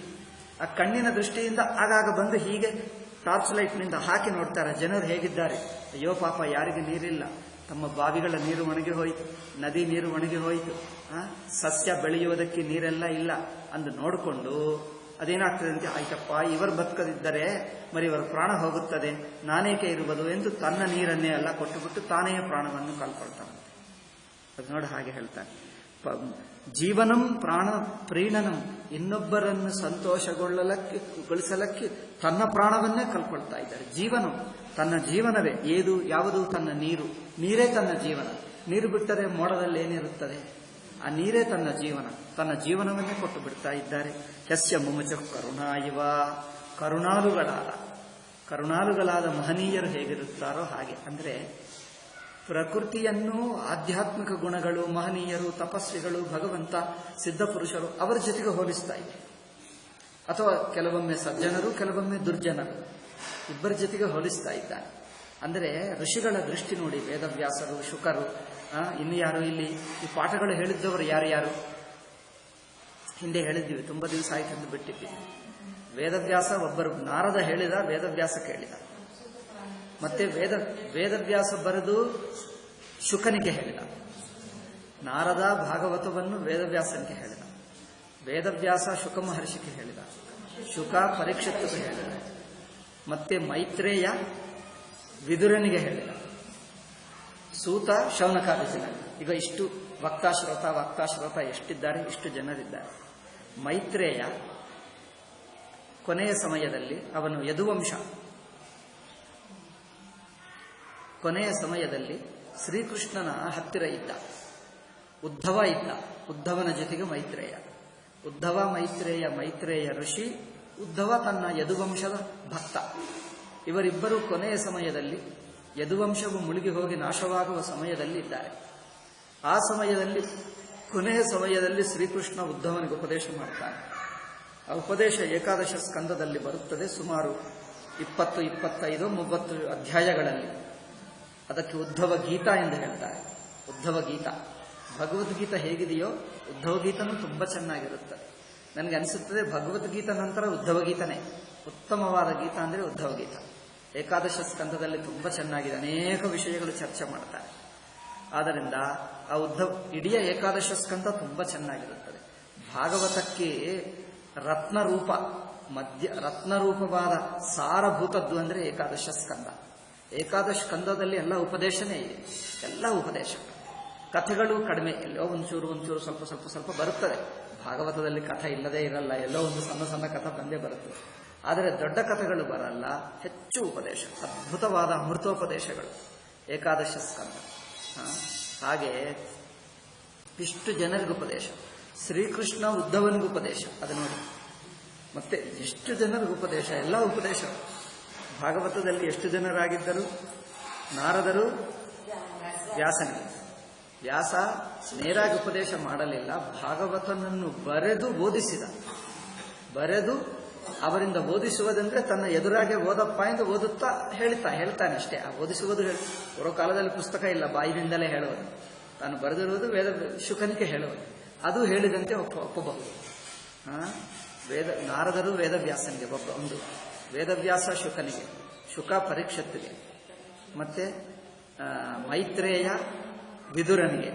ಆ ಕಣ್ಣಿನ ದೃಷ್ಟಿಯಿಂದ ಆಗಾಗ ಬಂದು ಹೀಗೆ ಟಾರ್ಚ್ ಲೈಟ್ನಿಂದ ಹಾಕಿ ನೋಡ್ತಾರೆ ಜನರು ಹೇಗಿದ್ದಾರೆ. ಅಯ್ಯೋ ಪಾಪ ಯಾರಿಗೆ ನೀರಿಲ್ಲ, ತಮ್ಮ ಬಾವಿಗಳ ನೀರು ಒಣಗಿ ಹೋಯಿತು, ನದಿ ನೀರು ಒಣಗಿ ಹೋಯಿತು, ಸಸ್ಯ ಬೆಳೆಯುವುದಕ್ಕೆ ನೀರೆಲ್ಲ ಇಲ್ಲ ಅಂದು ನೋಡಿಕೊಂಡು ಅದೇನಾಗ್ತದೆ ಅಂತ, ಆಯ್ತಪ್ಪ ಇವರು ಬದುಕದಿದ್ದರೆ మరి ಇವರ ಪ್ರಾಣ ಹೋಗುತ್ತದೆ, ನಾನೇಕೆ ಇರುವುದು ಎಂದು ತನ್ನ ನೀರನ್ನೇ ಎಲ್ಲ ಕೊಟ್ಟುಬಿಟ್ಟು ತಾನೇ ಪ್ರಾಣವನ್ನು ಕಳ್ಕೊಳ್ತಾನೆ. ಅದು ನೋಡಿ ಹಾಗೆ ಹೇಳ್ತಾನೆ. ಜೀವನಂ ಪ್ರಾಣ ಪ್ರೀಣನಂ, ಇನ್ನೊಬ್ಬರನ್ನು ಸಂತೋಷಗೊಳಿಸಲಕ್ಕೆ ತನ್ನ ಪ್ರಾಣವನ್ನೇ ಕಳ್ಕೊಳ್ತಾ ಇದ್ದಾರೆ. ಜೀವನಂ, ತನ್ನ ಜೀವನವೇ. ಯಾವುದು? ತನ್ನ ನೀರು. ನೀರೇ ತನ್ನ ಜೀವನ. ನೀರು ಬಿಟ್ಟರೆ ಮೋಡದಲ್ಲಿ ಏನಿರುತ್ತದೆ? ಆ ನೀರೇ ತನ್ನ ಜೀವನ. ತನ್ನ ಜೀವನವನ್ನೇ ಕೊಟ್ಟು ಬಿಡ್ತಾ ಇದ್ದಾರೆ. ಯಸ್ಯ ಮುಮುಚ ಕರುಣಾ ಇವ. ಕರುಣಾಳುಗಳಾದ ಮಹನೀಯರು ಹೇಗಿರುತ್ತಾರೋ ಹಾಗೆ. ಅಂದ್ರೆ ಪ್ರಕೃತಿಯನ್ನು ಆಧ್ಯಾತ್ಮಿಕ ಗುಣಗಳು, ಮಹನೀಯರು, ತಪಸ್ವಿಗಳು, ಭಗವಂತ, ಸಿದ್ಧಪುರುಷರು ಅವರ ಜೊತೆಗೆ ಹೋಲಿಸ್ತಾ ಇದೆ. ಅಥವಾ ಕೆಲವೊಮ್ಮೆ ಸಜ್ಜನರು, ಕೆಲವೊಮ್ಮೆ ದುರ್ಜನರು, ಇಬ್ಬರ ಜೊತೆಗೆ ಹೋಲಿಸ್ತಾ ಇದ್ದಾನೆ. ಅಂದರೆ ಋಷಿಗಳ ದೃಷ್ಟಿ ನೋಡಿ. ವೇದವ್ಯಾಸರು, ಶುಕರು, ಇನ್ನು ಯಾರು ಇಲ್ಲಿ ಈ ಪಾಠಗಳು ಹೇಳಿದ್ದವರು ಯಾರು? ಹಿಂದೆ ಹೇಳಿದ್ದೀವಿ, ತುಂಬ ದಿವಸ ಆಯ್ತು ಬಿಟ್ಟಿದ್ದೀವಿ. ವೇದವ್ಯಾಸ ಒಬ್ಬರು, ನಾರದ ಹೇಳಿದ, ವೇದವ್ಯಾಸ ಕೇಳಿದ. ಮತ್ತೆ ವೇದವ್ಯಾಸ ಬರೆದು ಶುಕನಿಗೆ ಹೇಳಿದ. ನಾರದ ಭಾಗವತವನ್ನು ವೇದವ್ಯಾಸನಿಗೆ ಹೇಳಿದ. ವೇದವ್ಯಾಸ ಶುಕ ಮಹರ್ಷಿಗೆ ಹೇಳಿದ. ಶುಕ ಪರೀಕ್ಷಿತ್ಗೆ ಹೇಳಿದ. ಮತ್ತೆ ಮೈತ್ರೇಯ ವಿದುರನಿಗೆ ಹೇಳಿದ. ಸೂತ ಶೌನಕಾದಿಸಿನಲ್ಲಿ. ಈಗ ಇಷ್ಟು ವಕ್ತಾಶ್ರೋತ ಎಷ್ಟಿದ್ದಾರೆ? ಇಷ್ಟು ಜನರಿದ್ದಾರೆ. ಮೈತ್ರೇಯ ಕೊನೆಯ ಸಮಯದಲ್ಲಿ ಅವನು ಯದುವಂಶ, ಕೊನೆಯ ಸಮಯದಲ್ಲಿ ಶ್ರೀಕೃಷ್ಣನ ಹತ್ತಿರ ಇದ್ದ ಉದ್ಧವ ಇದ್ದ. ಉದ್ಧವನ ಜೊತೆಗೆ ಮೈತ್ರೇಯ. ಉದ್ಧವ ಮೈತ್ರೇಯ ಋಷಿ, ಉದ್ಧವ ತನ್ನ ಯದುವಂಶದ ಭಕ್ತ. ಇವರಿಬ್ಬರು ಕೊನೆಯ ಸಮಯದಲ್ಲಿ ಯದುವಂಶವು ಮುಳುಗಿ ಹೋಗಿ ನಾಶವಾಗುವ ಸಮಯದಲ್ಲಿ ಇದ್ದಾರೆ. ಆ ಸಮಯದಲ್ಲಿ ಕೊನೆಯ ಸಮಯದಲ್ಲಿ ಶ್ರೀಕೃಷ್ಣ ಉದ್ಧವನಿಗೆ ಉಪದೇಶ ಮಾಡ್ತಾನೆ. ಆ ಉಪದೇಶ ಏಕಾದಶ ಸ್ಕಂದದಲ್ಲಿ ಬರುತ್ತದೆ. ಸುಮಾರು 20, 25, 30 ಅಧ್ಯಾಯಗಳಲ್ಲಿ. ಅದಕ್ಕೆ ಉದ್ಧವ ಗೀತಾ ಎಂದು ಹೇಳ್ತಾರೆ. ಉದ್ಧವ ಗೀತಾ. ಭಗವದ್ಗೀತಾ ಹೇಗಿದೆಯೋ ಉದ್ಧವ ಗೀತನೂ ತುಂಬ ಚೆನ್ನಾಗಿರುತ್ತದೆ. ನನಗೆ ಅನಿಸುತ್ತದೆ ಭಗವದ್ಗೀತಾ ನಂತರ ಉದ್ಧವ ಗೀತನೇ ಉತ್ತಮವಾದ ಗೀತಾ ಅಂದರೆ ಉದ್ಧವ ಗೀತಾ. ಏಕಾದಶ ಸ್ಕಂದದಲ್ಲಿ ತುಂಬ ಚೆನ್ನಾಗಿದೆ. ಅನೇಕ ವಿಷಯಗಳು ಚರ್ಚೆ ಮಾಡ್ತಾರೆ. ಆದ್ದರಿಂದ ಆ ಇಡೀ ಏಕಾದಶ ಸ್ಕಂದ ತುಂಬ ಚೆನ್ನಾಗಿರುತ್ತದೆ. ಭಾಗವತಕ್ಕೆ ರತ್ನರೂಪವಾದ ಸಾರಭೂತದ್ದು ಅಂದರೆ ಏಕಾದಶ ಸ್ಕಂದ. ಏಕಾದಶ ಸ್ಕಂದದಲ್ಲಿ ಎಲ್ಲ ಉಪದೇಶನೇ ಇದೆ. ಎಲ್ಲ ಉಪದೇಶ. ಕಥೆಗಳು ಕಡಿಮೆ, ಎಲ್ಲೋ ಒಂಚೂರು ಸ್ವಲ್ಪ ಬರುತ್ತದೆ. ಭಾಗವತದಲ್ಲಿ ಕಥೆ ಇಲ್ಲದೇ ಇರಲ್ಲ, ಎಲ್ಲೋ ಒಂದು ಸಣ್ಣ ಕಥೆ ಬಂದೇ ಬರುತ್ತದೆ. ಆದರೆ ದೊಡ್ಡ ಕಥೆಗಳು ಬರಲ್ಲ. ಹೆಚ್ಚು ಉಪದೇಶ, ಅದ್ಭುತವಾದ ಅಮೃತೋಪದೇಶಗಳು ಏಕಾದಶ ಸ್ಕಂದ. ಹಾಗೆ ಇಷ್ಟು ಜನರಿಗೂ ಉಪದೇಶ. ಶ್ರೀಕೃಷ್ಣ ಉದ್ಧವನಿಗೂ ಉಪದೇಶ. ಅದು ನೋಡಿ, ಮತ್ತೆ ಎಷ್ಟು ಜನರಿಗೂ ಉಪದೇಶ, ಎಲ್ಲ ಉಪದೇಶ. ಭಾಗವತದಲ್ಲಿ ಎಷ್ಟು ಜನರಾಗಿದ್ದರು? ನಾರದರು, ವ್ಯಾಸನಿಗೆ. ವ್ಯಾಸ ನೇರಾಗಿ ಉಪದೇಶ ಮಾಡಲಿಲ್ಲ, ಭಾಗವತನನ್ನು ಬರೆದು ಬೋಧಿಸಿದ. ಬರೆದು ಅವರಿಂದ ಓದಿಸುವುದಂದ್ರೆ ತನ್ನ ಎದುರಾಗೆ ಓದಪ್ಪ ಎಂದು ಓದುತ್ತಾ ಹೇಳ್ತಾನೆ ಅಷ್ಟೇ. ಆ ಓದಿಸುವುದು ಬರೋ ಕಾಲದಲ್ಲಿ ಪುಸ್ತಕ ಇಲ್ಲ, ಬಾಯಿನಿಂದಲೇ ಹೇಳುವುದು. ತಾನು ಬರೆದಿರುವುದು ಶುಕನಿಗೆ ಹೇಳುವುದು. ಅದು ಹೇಳಿದಂತೆ ಒಪ್ಪಬಹುದು. ನಾರದರು ವೇದವ್ಯಾಸನಿಗೆ, ಒಂದು ವೇದವ್ಯಾಸ ಶುಕನಿಗೆ, ಶುಕ ಪರೀಕ್ಷತ್ತಿಗೆ, ಮತ್ತೆ ಮೈತ್ರೇಯ ವಿದುರನಿಗೆ,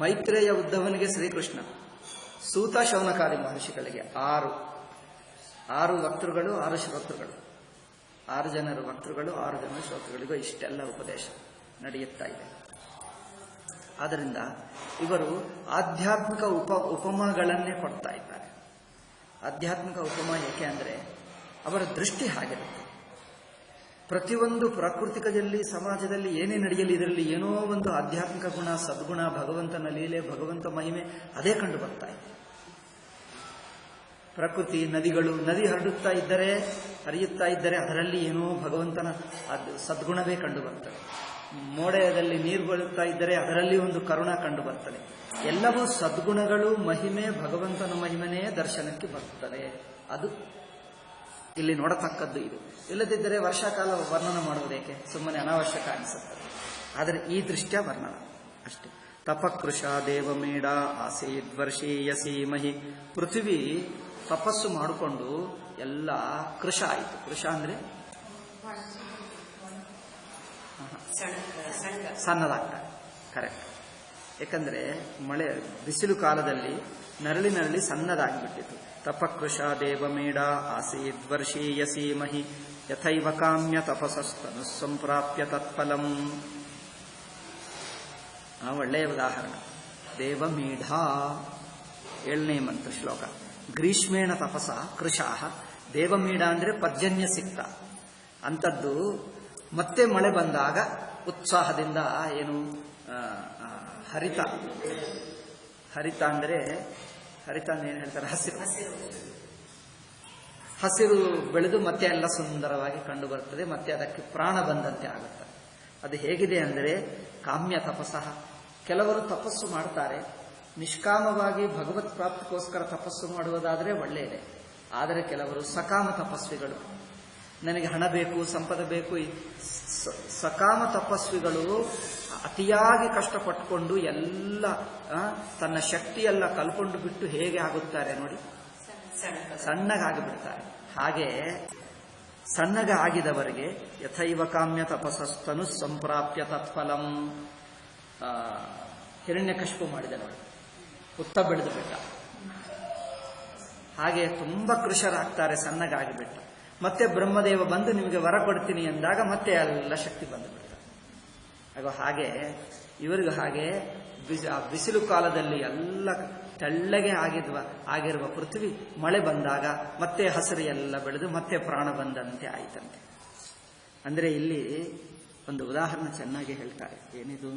ಮೈತ್ರೇಯ ಉದ್ಧವನಿಗೆ ಶ್ರೀಕೃಷ್ಣ, ಸೂತ ಶೌನಕಾದಿ ಮಹರ್ಷಿಗಳಿಗೆ 6 ವಕ್ತೃಗಳು, 6 ಶ್ರೋತೃಗಳು, 6 ಜನರು ವಕ್ತೃಗಳು, 6 ಜನರು ಶ್ರೋತೃಗಳಿಗೂ ಇಷ್ಟೆಲ್ಲ ಉಪದೇಶ ನಡೆಯುತ್ತಾ ಇದೆ. ಆದ್ದರಿಂದ ಇವರು ಆಧ್ಯಾತ್ಮಿಕ ಉಪಮಗಳನ್ನೇ ಕೊಡ್ತಾ ಇದ್ದಾರೆ. ಆಧ್ಯಾತ್ಮಿಕ ಉಪಮ ಏಕೆ ಅಂದರೆ ಅವರ ದೃಷ್ಟಿ ಹಾಗಿರುತ್ತೆ. ಪ್ರತಿಯೊಂದು ಪ್ರಾಕೃತಿಕದಲ್ಲಿ, ಸಮಾಜದಲ್ಲಿ ಏನೇ ನಡೆಯಲಿ, ಇದರಲ್ಲಿ ಏನೋ ಒಂದು ಆಧ್ಯಾತ್ಮಿಕ ಗುಣ, ಸದ್ಗುಣ, ಭಗವಂತನ ಲೀಲೆ, ಭಗವಂತ ಮಹಿಮೆ ಅದೇ ಕಂಡು ಬರ್ತಾ ಇದೆ. ಪ್ರಕೃತಿ, ನದಿಗಳು, ನದಿ ಹರಿಯುತ್ತಾ ಇದ್ದರೆ ಅದರಲ್ಲಿ ಏನೋ ಭಗವಂತನ ಸದ್ಗುಣವೇ ಕಂಡು ಬರ್ತದೆ. ಮೋಡದಲ್ಲಿ ನೀರು ಬೀಳುತ್ತಾ ಇದ್ದರೆ ಅದರಲ್ಲಿ ಒಂದು ಕರುಣ ಕಂಡು ಬರ್ತದೆ. ಎಲ್ಲವೂ ಸದ್ಗುಣಗಳು, ಮಹಿಮೆ, ಭಗವಂತನ ಮಹಿಮೆನೇ ದರ್ಶನಕ್ಕೆ ಬರ್ತದೆ. ಅದು ಇಲ್ಲಿ ನೋಡತಕ್ಕದ್ದು. ಇದು ಇಲ್ಲದಿದ್ದರೆ ವರ್ಷಕಾಲ ವರ್ಣನ ಮಾಡುವುದೇಕೆ? ಸುಮ್ಮನೆ ಅನಾವಶ್ಯಕ ಅನಿಸುತ್ತದೆ. ಆದರೆ ಈ ದೃಷ್ಟ್ಯ ವರ್ಣನ ಅಷ್ಟೇ. ತಪಕೃಷ ದೇವಮೇಡ ಆಸೀದ್ವರ್ಷೀಯಸಿ ಮಹಿ. ಪೃಥ್ವಿ ತಪಸ್ಸು ಮಾಡಿಕೊಂಡು ಎಲ್ಲ ಕೃಷ ಆಯಿತು. ಕೃಷ ಅಂದರೆ ಸಣ್ಣದಾಗ್ತದೆ. ಕರೆಕ್ಟ್. ಯಾಕಂದ್ರೆ ಮಳೆ, ಬಿಸಿಲು ಕಾಲದಲ್ಲಿ ನರಳಿ ಸಣ್ಣದಾಗಿಬಿಟ್ಟಿತು. ತಪಕೃಷ ದೇವಮೇಡ ಆಸೀದ್ವರ್ಷೀಯಸಿ ಮಹಿ ಯಥೈವ ಕಾಮ್ಯ ತಪಸಸ್ತನು ಸಂಪ್ರಾಪ್ಯ ತತ್ಫಲಂ. ಒಳ್ಳೆಯ ಉದಾಹರಣೆ. ದೇವಮೇಢ 7ನೇ ಮಂತ್ರ ಶ್ಲೋಕ. ಗ್ರೀಷ್ಮೇಣ ತಪಸ ಕೃಷಾಹ. ದೇವಮೇಢ ಅಂದರೆ ಪರ್ಜನ್ಯ ಸಿಕ್ತ ಅಂಥದ್ದು. ಮತ್ತೆ ಮಳೆ ಬಂದಾಗ ಉತ್ಸಾಹದಿಂದ ಏನು ಹರಿತ ಅಂದರೆ ಏನು ಹೇಳ್ತಾರೆ? ಹಸಿರು ಬೆಳೆದು ಮತ್ತೆ ಎಲ್ಲ ಸುಂದರವಾಗಿ ಕಂಡು ಬರ್ತದೆ. ಮತ್ತೆ ಅದಕ್ಕೆ ಪ್ರಾಣ ಬಂದಂತೆ ಆಗುತ್ತದೆ. ಅದು ಹೇಗಿದೆ ಅಂದರೆ ಕಾಮ್ಯ ತಪಸ್ಸಃ. ಕೆಲವರು ತಪಸ್ಸು ಮಾಡ್ತಾರೆ, ನಿಷ್ಕಾಮವಾಗಿ ಭಗವತ್ ಪ್ರಾಪ್ತಿಗೋಸ್ಕರ ತಪಸ್ಸು ಮಾಡುವುದಾದರೆ ಒಳ್ಳೆಯದೇ. ಆದರೆ ಕೆಲವರು ಸಕಾಮ ತಪಸ್ವಿಗಳು, ನನಗೆ ಹಣ ಬೇಕು, ಸಂಪದ ಬೇಕು. ಸಕಾಮ ತಪಸ್ವಿಗಳು ಅತಿಯಾಗಿ ಕಷ್ಟಪಟ್ಟುಕೊಂಡು ಎಲ್ಲ ತನ್ನ ಶಕ್ತಿಯೆಲ್ಲ ಕಲ್ಕೊಂಡು ಬಿಟ್ಟು ಹೇಗೆ ಆಗುತ್ತಾರೆ ನೋಡಿ, ಸಣ್ಣಗಾಗಿಬಿಡ್ತಾರೆ. ಹಾಗೆ ಸಣ್ಣಗಾಗಿದವರಿಗೆ ಯಥೈವ ಕಾಮ್ಯ ತಪಸ್ಸಸ್ತನು ಸಂಪ್ರಾಪ್ಯ ತತ್ಫಲಂ. ಹಿರಣ್ಯಕಶಿಪು ಮಾಡಿದ ನೋಡಿ, ಹುತ್ತ ಬೆಳೆದು ಬಿಟ್ಟ. ಹಾಗೆ ತುಂಬಾ ಕೃಷರಾಗ್ತಾರೆ, ಸಣ್ಣಗಾಗಿಬಿಟ್ಟ. ಮತ್ತೆ ಬ್ರಹ್ಮದೇವ ಬಂದು ನಿಮಗೆ ವರ ಕೊಡ್ತೀನಿ ಎಂದಾಗ ಮತ್ತೆ ಎಲ್ಲ ಶಕ್ತಿ ಬಂದು ಬಿಡ್ತಾರೆ. ಹಾಗೆ ಇವರಿಗೂ ಹಾಗೆ ಬಿಸಿಲು ಕಾಲದಲ್ಲಿ ಎಲ್ಲ ತೆಳ್ಳಗೆ ಆಗಿರುವ ಪೃಥ್ವಿ ಮಳೆ ಬಂದಾಗ ಮತ್ತೆ ಹಸಿರು ಎಲ್ಲ ಬೆಳೆದು ಮತ್ತೆ ಪ್ರಾಣ ಬಂದಂತೆ ಆಯ್ತಂತೆ. ಅಂದರೆ ಇಲ್ಲಿ ಒಂದು ಉದಾಹರಣೆ ಚೆನ್ನಾಗಿ ಹೇಳ್ತಾರೆ. ಏನಿದು?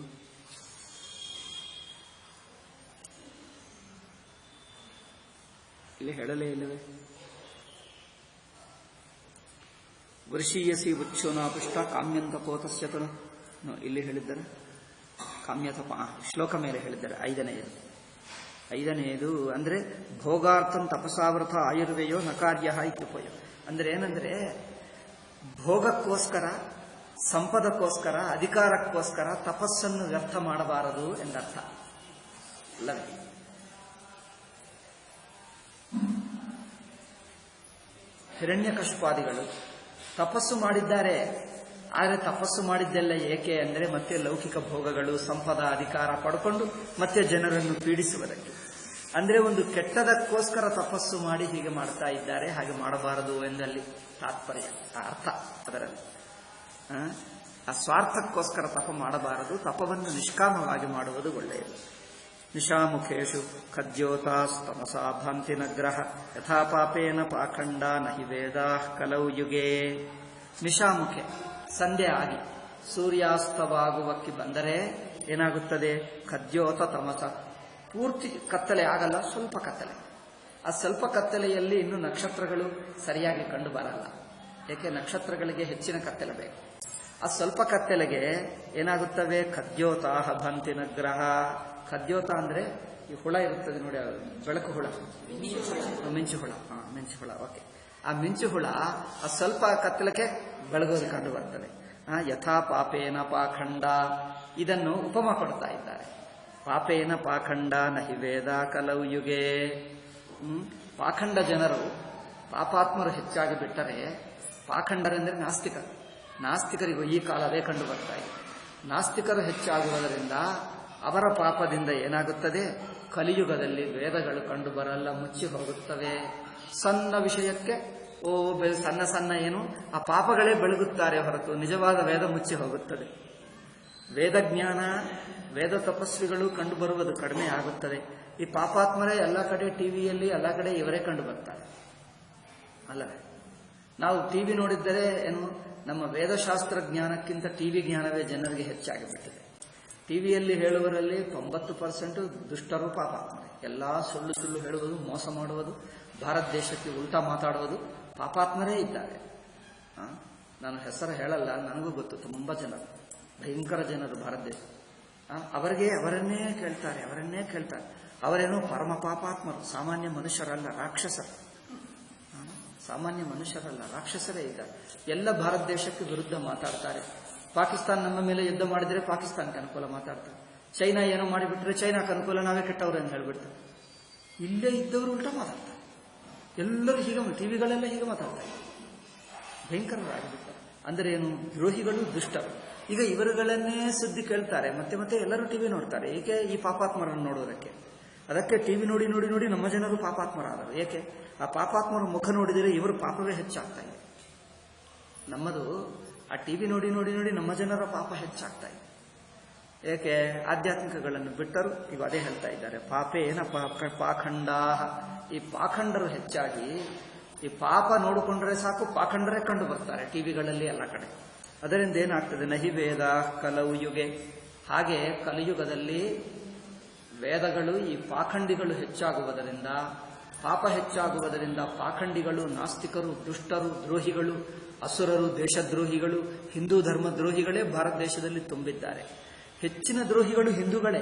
ಇಲ್ಲಿ ಹೇಳಲೇ ಇಲ್ಲವೇ? ವರ್ಷೀಯಸಿ ವೃಕ್ಷೋನಾಪುಷ್ಟ ಕಾಮ್ಯಂತ ಪೋತಸ್ಯತನು. ಇಲ್ಲಿ ಹೇಳಿದ್ದಾರೆ ಕಾಮ್ಯತಪ ಶ್ಲೋಕ ಮೇಲೆ ಹೇಳಿದ್ದಾರೆ. ಐದನೆಯದು ಅಂದ್ರೆ ಭೋಗಾರ್ಥಂ ತಪಸಾವೃತ ಆಯುರ್ವೇಯೋ ನ ಕಾರ್ಯ ಇತ್ಯುಪಯೋ. ಅಂದ್ರೆ ಏನಂದ್ರೆ ಭೋಗಕ್ಕೋಸ್ಕರ, ಸಂಪದಕ್ಕೋಸ್ಕರ, ಅಧಿಕಾರಕ್ಕೋಸ್ಕರ ತಪಸ್ಸನ್ನು ವ್ಯರ್ಥ ಮಾಡಬಾರದು ಎಂದರ್ಥ ಅಲ್ಲವೇ? ಹಿರಣ್ಯಕಶಿಪಾದಿಗಳು ತಪಸ್ಸು ಮಾಡಿದ್ದಾರೆ. ಆದರೆ ತಪಸ್ಸು ಮಾಡಿದ್ದೆಲ್ಲ ಏಕೆ ಅಂದರೆ ಮತ್ತೆ ಲೌಕಿಕ ಭೋಗಗಳು, ಸಂಪದ, ಅಧಿಕಾರ ಪಡ್ಕೊಂಡು ಮತ್ತೆ ಜನರನ್ನು ಪೀಡಿಸುವುದಕ್ಕೆ. ಅಂದರೆ ಒಂದು ಕೆಟ್ಟದಕ್ಕೋಸ್ಕರ ತಪಸ್ಸು ಮಾಡಿ ಹೀಗೆ ಮಾಡ್ತಾ ಇದ್ದಾರೆ. ಹಾಗೆ ಮಾಡಬಾರದು ಎಂದಲ್ಲಿ ತಾತ್ಪರ್ಯ, ಅರ್ಥ ಅದರಲ್ಲಿ. ಆ ಸ್ವಾರ್ಥಕ್ಕೋಸ್ಕರ ತಪ ಮಾಡಬಾರದು. ತಪವನ್ನು ನಿಷ್ಕಾಮವಾಗಿ ಮಾಡುವುದು ಒಳ್ಳೆಯದು. ನಿಶಾಮುಖೇಶು ಖದ್ಯೋತಾಸ್ತಮಸಾ ಭಾಂತಿ ನಗ್ರಹ ಯಥಾ ಪಾಪೇನ ಪಾಖಂಡ ನಹಿ ವೇದಾ ಕಲೌ ಯುಗೇ. ನಿಶಾಮುಖೆ ಸಂಧ್ಯೆ ಆಗಿ ಸೂರ್ಯಾಸ್ತವಾಗುವಕ್ಕೆ ಬಂದರೆ ಏನಾಗುತ್ತದೆ? ಖದ್ಯೋತ ತಮಸ, ಪೂರ್ತಿ ಕತ್ತಲೆ ಆಗಲ್ಲ, ಸ್ವಲ್ಪ ಕತ್ತಲೆ. ಆ ಸ್ವಲ್ಪ ಕತ್ತಲೆಯಲ್ಲಿ ಇನ್ನು ನಕ್ಷತ್ರಗಳು ಸರಿಯಾಗಿ ಕಂಡು ಬರಲ್ಲ. ಏಕೆ? ನಕ್ಷತ್ರಗಳಿಗೆ ಹೆಚ್ಚಿನ ಕತ್ತಲೆ ಬೇಕು. ಆ ಸ್ವಲ್ಪ ಕತ್ತಲೆಗೆ ಏನಾಗುತ್ತವೆ? ಖದ್ಯೋತಾಹ ಭಾಂತಿ ನಗ್ರಹ. ಖದ್ಯೋತ ಅಂದ್ರೆ ಈ ಹುಳ ಇರುತ್ತದೆ ನೋಡಿ, ಬೆಳಕು ಹುಳ, ಮಿಂಚು ಹುಳ. ಮಿಂಚು ಹುಳ, ಓಕೆ. ಆ ಮಿಂಚು ಹುಳ ಆ ಸ್ವಲ್ಪ ಕತ್ತಲಕ್ಕೆ ಬೆಳಗೋದು ಕಂಡು ಬರ್ತದೆ. ಯಥಾ ಪಾಪೇನ ಪಾಖಂಡ, ಇದನ್ನು ಉಪಮ ಕೊಡ್ತಾ ಇದ್ದಾರೆ. ಪಾಪೇನ ಪಾಖಂಡ ನಹಿ ವೇದ ಕಲೌ ಯುಗೆ. ಪಾಖಂಡ ಜನರು, ಪಾಪಾತ್ಮರು ಹೆಚ್ಚಾಗಿ ಬಿಟ್ಟರೆ, ಪಾಖಂಡರೆಂದರೆ ನಾಸ್ತಿಕರು. ನಾಸ್ತಿಕರಿಗೂ ಈ ಕಾಲವೇ ಕಂಡು ಬರ್ತಾ ಇದೆ. ನಾಸ್ತಿಕರು ಹೆಚ್ಚಾಗುವುದರಿಂದ ಅವರ ಪಾಪದಿಂದ ಏನಾಗುತ್ತದೆ? ಕಲಿಯುಗದಲ್ಲಿ ವೇದಗಳು ಕಂಡು ಬರಲ್ಲ, ಮುಚ್ಚಿ ಹೋಗುತ್ತವೆ. ಸಣ್ಣ ವಿಷಯಕ್ಕೆ ಸಣ್ಣ ಸಣ್ಣ ಏನು ಆ ಪಾಪಗಳೇ ಬೆಳಗುತ್ತಾರೆ ಹೊರತು ನಿಜವಾದ ವೇದ ಮುಚ್ಚಿ ಹೋಗುತ್ತದೆ. ವೇದಜ್ಞಾನ, ವೇದ ತಪಸ್ವಿಗಳು ಕಂಡು ಬರುವುದು ಕಡಿಮೆ ಆಗುತ್ತದೆ. ಈ ಪಾಪಾತ್ಮರೇ ಎಲ್ಲ ಕಡೆ ಟಿವಿಯಲ್ಲಿ ಎಲ್ಲ ಕಡೆ ಇವರೇ ಕಂಡು ಬರ್ತಾರೆ ಅಲ್ಲವೇ? ನಾವು ಟಿವಿ ನೋಡಿದ್ದರೆ ಏನು, ನಮ್ಮ ವೇದಶಾಸ್ತ್ರ ಜ್ಞಾನಕ್ಕಿಂತ ಟಿವಿ ಜ್ಞಾನವೇ ಜನರಿಗೆ ಹೆಚ್ಚಾಗಿಬಿಟ್ಟಿದೆ. ಟಿವಿಯಲ್ಲಿ ಹೇಳುವರಲ್ಲಿ 90% ದುಷ್ಟರು ಪಾಪಾತ್ಮರೇ. ಎಲ್ಲ ಸುಳ್ಳು ಸುಳ್ಳು ಹೇಳುವುದು, ಮೋಸ ಮಾಡುವುದು, ಭಾರತ ದೇಶಕ್ಕೆ ಉಲ್ಟಾ ಮಾತಾಡುವುದು ಪಾಪಾತ್ಮರೇ ಇದ್ದಾರೆ. ನಾನು ಹೆಸರು ಹೇಳಲ್ಲ, ನನಗೂ ಗೊತ್ತು. ತುಂಬ ಜನರು, ಭಯಂಕರ ಜನರು ಭಾರತ ದೇಶ. ಅವರನ್ನೇ ಕೇಳ್ತಾರೆ. ಅವರೇನೋ ಪರಮ ಪಾಪಾತ್ಮರು, ಸಾಮಾನ್ಯ ಮನುಷ್ಯರಲ್ಲ, ರಾಕ್ಷಸರು. ಸಾಮಾನ್ಯ ಮನುಷ್ಯರಲ್ಲ, ರಾಕ್ಷಸರೇ ಇದ್ದಾರೆ. ಎಲ್ಲ ಭಾರತ ದೇಶಕ್ಕೆ ವಿರುದ್ಧ ಮಾತಾಡ್ತಾರೆ. ಪಾಕಿಸ್ತಾನ ನಮ್ಮ ಮೇಲೆ ಯುದ್ಧ ಮಾಡಿದರೆ ಪಾಕಿಸ್ತಾನಕ್ಕೆ ಅನುಕೂಲ ಮಾತಾಡ್ತಾರೆ. ಚೈನಾ ಏನೋ ಮಾಡಿಬಿಟ್ರೆ ಚೈನಾಕ್ಕೆ ಅನುಕೂಲ, ನಾವೇ ಕೆಟ್ಟವರು ಅಂತ ಹೇಳ್ಬಿಡ್ತಾರೆ. ಇಲ್ಲೇ ಇದ್ದವರು ಉಲ್ಟಾ ಮಾತಾಡ್ತಾರೆ. ಎಲ್ಲರೂ ಹೀಗೆ, ಟಿವಿಗಳೆಲ್ಲ ಹೀಗೆ ಮಾತಾಡ್ತಾರೆ. ಭಯಂಕರರಾಗಿಬಿಡ್ತಾರೆ. ಅಂದರೆ ಏನು? ದ್ರೋಹಿಗಳು, ದುಷ್ಟರು. ಈಗ ಇವರುಗಳನ್ನೇ ಸುದ್ದಿ ಕೇಳ್ತಾರೆ. ಮತ್ತೆ ಮತ್ತೆ ಎಲ್ಲರೂ ಟಿವಿ ನೋಡ್ತಾರೆ. ಏಕೆ? ಈ ಪಾಪಾತ್ಮರನ್ನು ನೋಡುವುದಕ್ಕೆ. ಅದಕ್ಕೆ ಟಿವಿ ನೋಡಿ ನೋಡಿ ನೋಡಿ ನಮ್ಮ ಜನರು ಪಾಪಾತ್ಮರಾದರು. ಏಕೆ? ಆ ಪಾಪಾತ್ಮರ ಮುಖ ನೋಡಿದರೆ ಇವರು ಪಾಪವೇ ಹೆಚ್ಚಾಗ್ತಾ ಇದೆ. ನಮ್ಮದು ಆ ಟಿವಿ ನೋಡಿ ನೋಡಿ ನೋಡಿ ನಮ್ಮ ಜನರ ಪಾಪ ಹೆಚ್ಚಾಗ್ತಾ ಇದೆ. ಏಕೆ? ಆಧ್ಯಾತ್ಮಿಕಗಳನ್ನು ಬಿಟ್ಟರು. ಈಗ ಅದೇ ಹೇಳ್ತಾ ಇದ್ದಾರೆ, ಪಾಪೇನ ಪಾಖಂಡ. ಈ ಪಾಖಂಡರು ಹೆಚ್ಚಾಗಿ, ಈ ಪಾಪ ನೋಡಿಕೊಂಡ್ರೆ ಸಾಕು ಪಾಖಂಡರೇ ಕಂಡು ಬರ್ತಾರೆ ಟಿವಿಗಳಲ್ಲಿ ಎಲ್ಲ ಕಡೆ. ಅದರಿಂದ ಏನಾಗ್ತದೆ? ನಹಿ ವೇದ ಕಲೌ ಯುಗೆ. ಹಾಗೆ ಕಲಿಯುಗದಲ್ಲಿ ವೇದಗಳು ಈ ಪಾಖಂಡಿಗಳು ಹೆಚ್ಚಾಗುವುದರಿಂದ, ಪಾಪ ಹೆಚ್ಚಾಗುವುದರಿಂದ ಪಾಖಂಡಿಗಳು, ನಾಸ್ತಿಕರು, ದುಷ್ಟರು, ದ್ರೋಹಿಗಳು, ಅಸುರರು, ದೇಶದ್ರೋಹಿಗಳು, ಹಿಂದೂ ಧರ್ಮ ದ್ರೋಹಿಗಳೇ ಭಾರತ ದೇಶದಲ್ಲಿ ತುಂಬಿದ್ದಾರೆ. ಹೆಚ್ಚಿನ ದ್ರೋಹಿಗಳು ಹಿಂದೂಗಳೇ.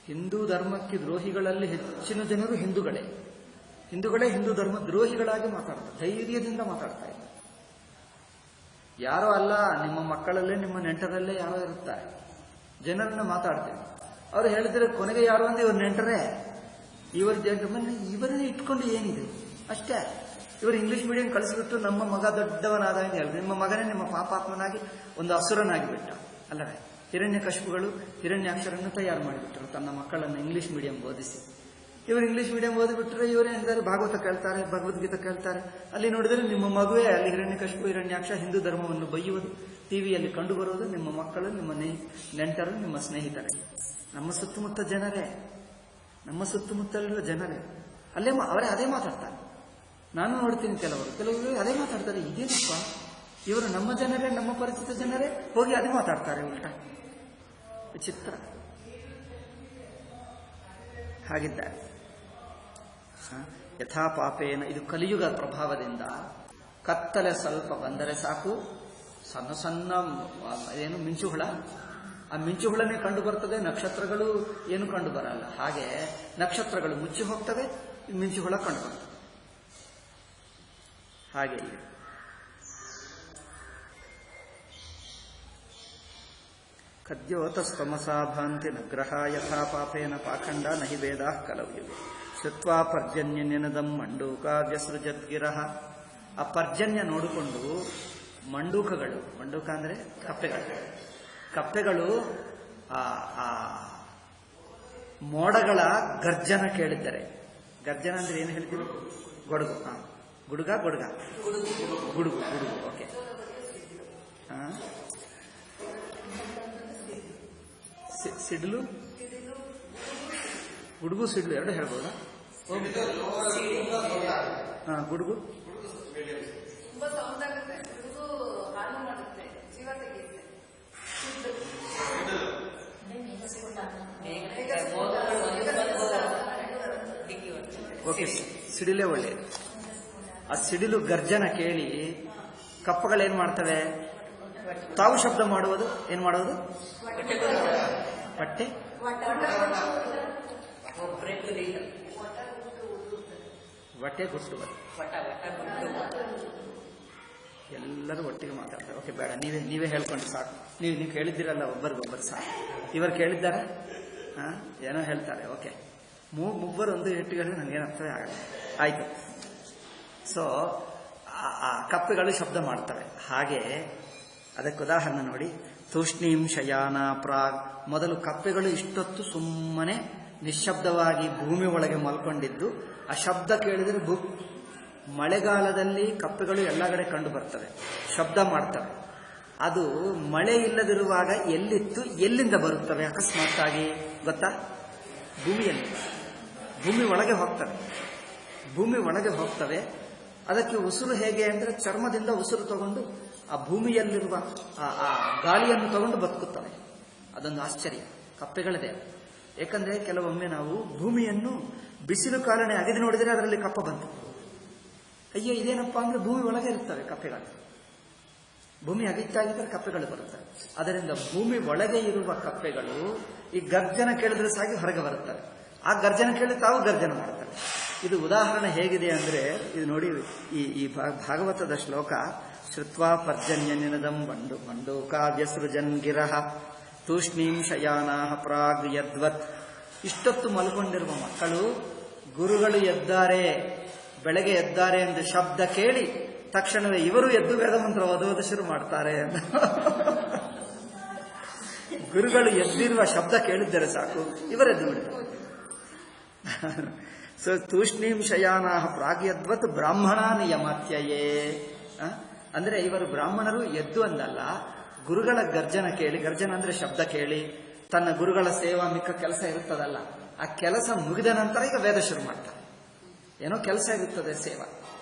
ಹಿಂದೂ ಧರ್ಮಕ್ಕೆ ದ್ರೋಹಿಗಳಲ್ಲಿ ಹೆಚ್ಚಿನ ಜನರು ಹಿಂದೂಗಳೇ ಹಿಂದೂ ಧರ್ಮ ದ್ರೋಹಿಗಳಾಗಿ ಮಾತಾಡ್ತಾರೆ. ಧೈರ್ಯದಿಂದ ಮಾತಾಡ್ತಾ ಇದ್ದಾರೆ. ಯಾರೋ ಅಲ್ಲ, ನಿಮ್ಮ ಮಕ್ಕಳಲ್ಲೇ, ನಿಮ್ಮ ನೆಂಟರಲ್ಲೇ ಯಾರೋ ಇರುತ್ತಾರೆ. ಜನರನ್ನ ಮಾತಾಡ್ತೇವೆ. ಅವರು ಹೇಳಿದ್ರೆ ಕೊನೆಗೆ ಯಾರು ಅಂದ್ರೆ ಇವ್ರ ನೆಂಟರೇ. ಇವರನ್ನೇ ಇಟ್ಕೊಂಡು ಏನಿದೆ ಅಷ್ಟೇ. ಇವರು ಇಂಗ್ಲಿಷ್ ಮೀಡಿಯಂ ಕಳಿಸಿಬಿಟ್ಟು ನಮ್ಮ ಮಗ ದೊಡ್ಡವನಾದ ಹೇಳಿ, ನಿಮ್ಮ ಮಗನೇ ನಿಮ್ಮ ಪಾಪಾತ್ಮನಾಗಿ ಒಂದು ಅಸುರನಾಗಿ ಬಿಟ್ಟ ಅಲ್ಲವೇ? ಹಿರಣ್ಯಕಶಿಪುಗಳು ಹಿರಣ್ಯಾಕ್ಷರನ್ನು ತಯಾರು ಮಾಡಿಬಿಟ್ಟರು ತನ್ನ ಮಕ್ಕಳನ್ನು ಇಂಗ್ಲಿಷ್ ಮೀಡಿಯಂ ಓದಿಸಿ. ಇವರು ಇಂಗ್ಲಿಷ್ ಮೀಡಿಯಂ ಓದಿಬಿಟ್ರೆ ಇವರೇ ಎಂದರೆ ಭಾಗವತ ಕೇಳ್ತಾರೆ, ಭಗವದ್ಗೀತೆ ಕೇಳ್ತಾರೆ. ಅಲ್ಲಿ ನೋಡಿದರೆ ನಿಮ್ಮ ಮಗುವೇ ಅಲ್ಲಿ ಹಿರಣ್ಯಕಶಿಪು, ಹಿರಣ್ಯಾಕ್ಷ ಹಿಂದೂ ಧರ್ಮವನ್ನು ಬೈಯುವುದು ಟಿವಿಯಲ್ಲಿ ಕಂಡು ಬರುವುದು. ನಿಮ್ಮ ಮಕ್ಕಳು, ನಿಮ್ಮ ನೆಂಟರು, ನಿಮ್ಮ ಸ್ನೇಹಿತರೇ, ನಮ್ಮ ಸುತ್ತಮುತ್ತ ಜನರೇ, ನಮ್ಮ ಸುತ್ತಮುತ್ತಲಿರುವ ಜನರೇ ಅವರೇ ಅದೇ ಮಾತಾಡ್ತಾರೆ. ನಾನು ನೋಡ್ತೀನಿ, ಕೆಲವರು ಅದೇ ಮಾತಾಡ್ತಾರೆ. ಇದೇನಪ್ಪ ಇವರು ನಮ್ಮ ಜನರೇ, ನಮ್ಮ ಪರಿಚಿತ ಜನರೇ ಹೋಗಿ ಅದೇ ಮಾತಾಡ್ತಾರೆ ಉಲ್ಟ. ವಿಚಿತ್ರ ಹಾಗಿದ್ದಾರೆ. ಯಥಾ ಪಾಪೇನ, ಇದು ಕಲಿಯುಗ ಪ್ರಭಾವದಿಂದ ಕತ್ತಲೆ ಸ್ವಲ್ಪ ಬಂದರೆ ಸಾಕು, ಸಣ್ಣ ಸಣ್ಣ ಏನು ಮಿಂಚುಹುಳ, ಆ ಮಿಂಚುಹುಳನೇ ಕಂಡು ಬರ್ತದೆ, ನಕ್ಷತ್ರಗಳು ಏನು ಕಂಡು ಬರಲ್ಲ. ಹಾಗೆ ನಕ್ಷತ್ರಗಳು ಮುಚ್ಚಿ ಹೋಗ್ತವೆ, ಮಿಂಚುಹುಳ ಕಂಡು ಬರ್ತದೆ. ಹಾಗೆ ಕದ್ಯೋತಸ್ತಮಸಾ ಭಾಂತಿ ನಗ್ರಹ ಯಥಾ ಪಾಪೇನ ಪಾಖಂಡ ನಹಿ ವೇದಾಃ ಕಲವ್ಯುವೆ ಶ್ರುತ್ವಾ ಪರ್ಜನ್ಯನಿನದಂ ಮಂಡೂಕಾವ್ಯಸೃಜದ್ಗಿರಃ. ಆ ಪರ್ಜನ್ಯ ನೋಡಿಕೊಂಡು ಮಂಡೂಕಗಳು, ಮಂಡೂಕ ಅಂದರೆ ಕಪ್ಪೆಗಳು ಆ ಮೋಡಗಳ ಗರ್ಜನ ಕೇಳಿದ್ದಾರೆ. ಗರ್ಜನ ಅಂದ್ರೆ ಏನು ಹೇಳ್ತೀವಿ? ಗೊಡುಗು. ಗುಡುಗ ಗುಡುಗು. ಓಕೆ. ಸಿಡ್ಲು, ಗುಡುಗು ಸಿಡ್ಲು ಎರಡು ಹೇಳ್ಬೋದಾ? ಗುಡುಗು ಓಕೆ. ಸಿಡಿಲೇ ಒಳ್ಳೆಯದು. ಆ ಸಿಡಿಲು ಗರ್ಜನ ಕೇಳಿ ಕಪ್ಪಗಳೇನ್ ಮಾಡ್ತವೆ? ತಾವು ಶಬ್ದ ಮಾಡುವುದು. ಏನ್ ಮಾಡುವುದು? ಬಟ್ಟೆ ಗುಟ್ಟು. ಎಲ್ಲರೂ ಒಟ್ಟಿಗೆ ಮಾತಾಡ್ತಾರೆ. ಓಕೆ, ಬೇಡ, ನೀವೇ ಹೇಳ್ಕೊಂಡು ಸಾಕು. ನೀವು ಕೇಳಿದ್ದೀರಲ್ಲ ಒಬ್ಬರಿಗೊಬ್ಬರು ಸಾಕು. ಇವರು ಕೇಳಿದ್ದಾರ? ಏನೋ ಹೇಳ್ತಾರೆ. ಓಕೆ, ಮೂವರು ಒಂದು ಎಟ್ಟುಗಳು ನನಗೇನು ಅರ್ಥವೇ ಆಗಲ್ಲ. ಆಯ್ತು. ಸೊ ಆ ಕಪ್ಪೆಗಳು ಶಬ್ದ ಮಾಡ್ತವೆ. ಹಾಗೆ ಅದಕ್ಕೆ ಉದಾಹರಣೆ ನೋಡಿ. ತೂಷ್ಣೀಂ ಶಯಾನ ಪ್ರಾಗ್. ಮೊದಲು ಕಪ್ಪೆಗಳು ಇಷ್ಟೊತ್ತು ಸುಮ್ಮನೆ ನಿಶ್ಶಬ್ದವಾಗಿ ಭೂಮಿ ಒಳಗೆ ಮಲ್ಕೊಂಡಿದ್ದು, ಆ ಶಬ್ದ ಕೇಳಿದರೆ ಮಳೆಗಾಲದಲ್ಲಿ ಕಪ್ಪೆಗಳು ಎಲ್ಲ ಕಡೆ ಕಂಡು ಬರ್ತವೆ, ಶಬ್ದ ಮಾಡ್ತವೆ. ಅದು ಮಳೆ ಇಲ್ಲದಿರುವಾಗ ಎಲ್ಲಿತ್ತು, ಎಲ್ಲಿಂದ ಬರುತ್ತವೆ ಅಕಸ್ಮಾತ್ತಾಗಿ ಗೊತ್ತಾ? ಭೂಮಿ ಒಳಗೆ ಹೋಗ್ತವೆ. ಅದಕ್ಕೆ ಉಸಿರು ಹೇಗೆ ಅಂದರೆ ಚರ್ಮದಿಂದ ಉಸಿರು ತಗೊಂಡು ಆ ಭೂಮಿಯಲ್ಲಿರುವ ಆ ಗಾಳಿಯನ್ನು ತಗೊಂಡು ಬದುಕುತ್ತವೆ. ಅದೊಂದು ಆಶ್ಚರ್ಯ ಕಪ್ಪೆಗಳದೇ. ಏಕೆಂದರೆ ಕೆಲವೊಮ್ಮೆ ನಾವು ಭೂಮಿಯನ್ನು ಬಿಸಿಲು ಕಾಲನೆ ಅಗೆದು ನೋಡಿದರೆ ಅದರಲ್ಲಿ ಕಪ್ಪ ಬಂತು. ಅಯ್ಯೋ ಇದೇನಪ್ಪ ಅಂದ್ರೆ ಭೂಮಿ ಒಳಗೆ ಇರುತ್ತವೆ ಕಪ್ಪೆಗಳು. ಭೂಮಿ ಅಗಿತಾಗಿದ್ದರೆ ಕಪ್ಪೆಗಳು ಬರುತ್ತವೆ. ಅದರಿಂದ ಭೂಮಿ ಒಳಗೆ ಇರುವ ಕಪ್ಪೆಗಳು ಈ ಗರ್ಜನ ಕೇಳಿದ್ರೆ ಸಾಗಿ ಹೊರಗೆ ಬರುತ್ತವೆ. ಆ ಗರ್ಜನ ಕೇಳಿ ತಾವು ಗರ್ಜನ ಮಾಡ್ತಾರೆ. ಇದು ಉದಾಹರಣೆ ಹೇಗಿದೆ ಅಂದ್ರೆ, ಇದು ನೋಡಿ, ಈ ಭಾಗವತದ ಶ್ಲೋಕ. ಶ್ರುತ್ವಾ ಪರ್ಜನ್ಯನಿನದಂ ಮಂಡೂಕಾವ್ಯಸೃಜನ್ ಗಿರಃ ತೂಷ್ಣೀಂ ಶಯಾನಾಃ ಪ್ರಾಗ್ ಯದ್ವತ್. ಇಷ್ಟೊತ್ತು ಮಲ್ಕೊಂಡಿರುವ ಮಕ್ಕಳು ಗುರುಗಳು ಎದ್ದಾರೆ, ಬೆಳಗ್ಗೆ ಎದ್ದಾರೆ ಎಂದು ಶಬ್ದ ಕೇಳಿ ತಕ್ಷಣವೇ ಇವರು ಎದ್ದು ವೇದಮಂತ್ರ ಓದುವುದು ಶುರು ಮಾಡ್ತಾರೆ ಅಂತ. ಗುರುಗಳು ಎದ್ದಿರುವ ಶಬ್ದ ಕೇಳಿದ್ದರೆ ಸಾಕು, ಇವರೆದ್ದು ಬಿಡ್ತಾರೆ. ಸೊ ತೂಷ್ಣೀಂ ಶಯಾನಾಃ ಪ್ರಾಗ್ಯದ್ವತ್ ಬ್ರಾಹ್ಮಣ ನಿಯಮತ್ಯಯೇ. ಅಂದ್ರೆ ಇವರು ಬ್ರಾಹ್ಮಣರು ಎದ್ದು ಅಂದಲ್ಲ, ಗುರುಗಳ ಗರ್ಜನ ಕೇಳಿ, ಗರ್ಜನ ಅಂದ್ರೆ ಶಬ್ದ ಕೇಳಿ, ತನ್ನ ಗುರುಗಳ ಸೇವಾ ಮಿಕ್ಕ ಕೆಲಸ ಇರುತ್ತದಲ್ಲ, ಆ ಕೆಲಸ ಮುಗಿದ ನಂತರ ಈಗ ವೇದ ಶುರು ಮಾಡ್ತಾರೆ. ಏನೋ ಕೆಲಸ ಇರುತ್ತದೆ ಸೇವಾ.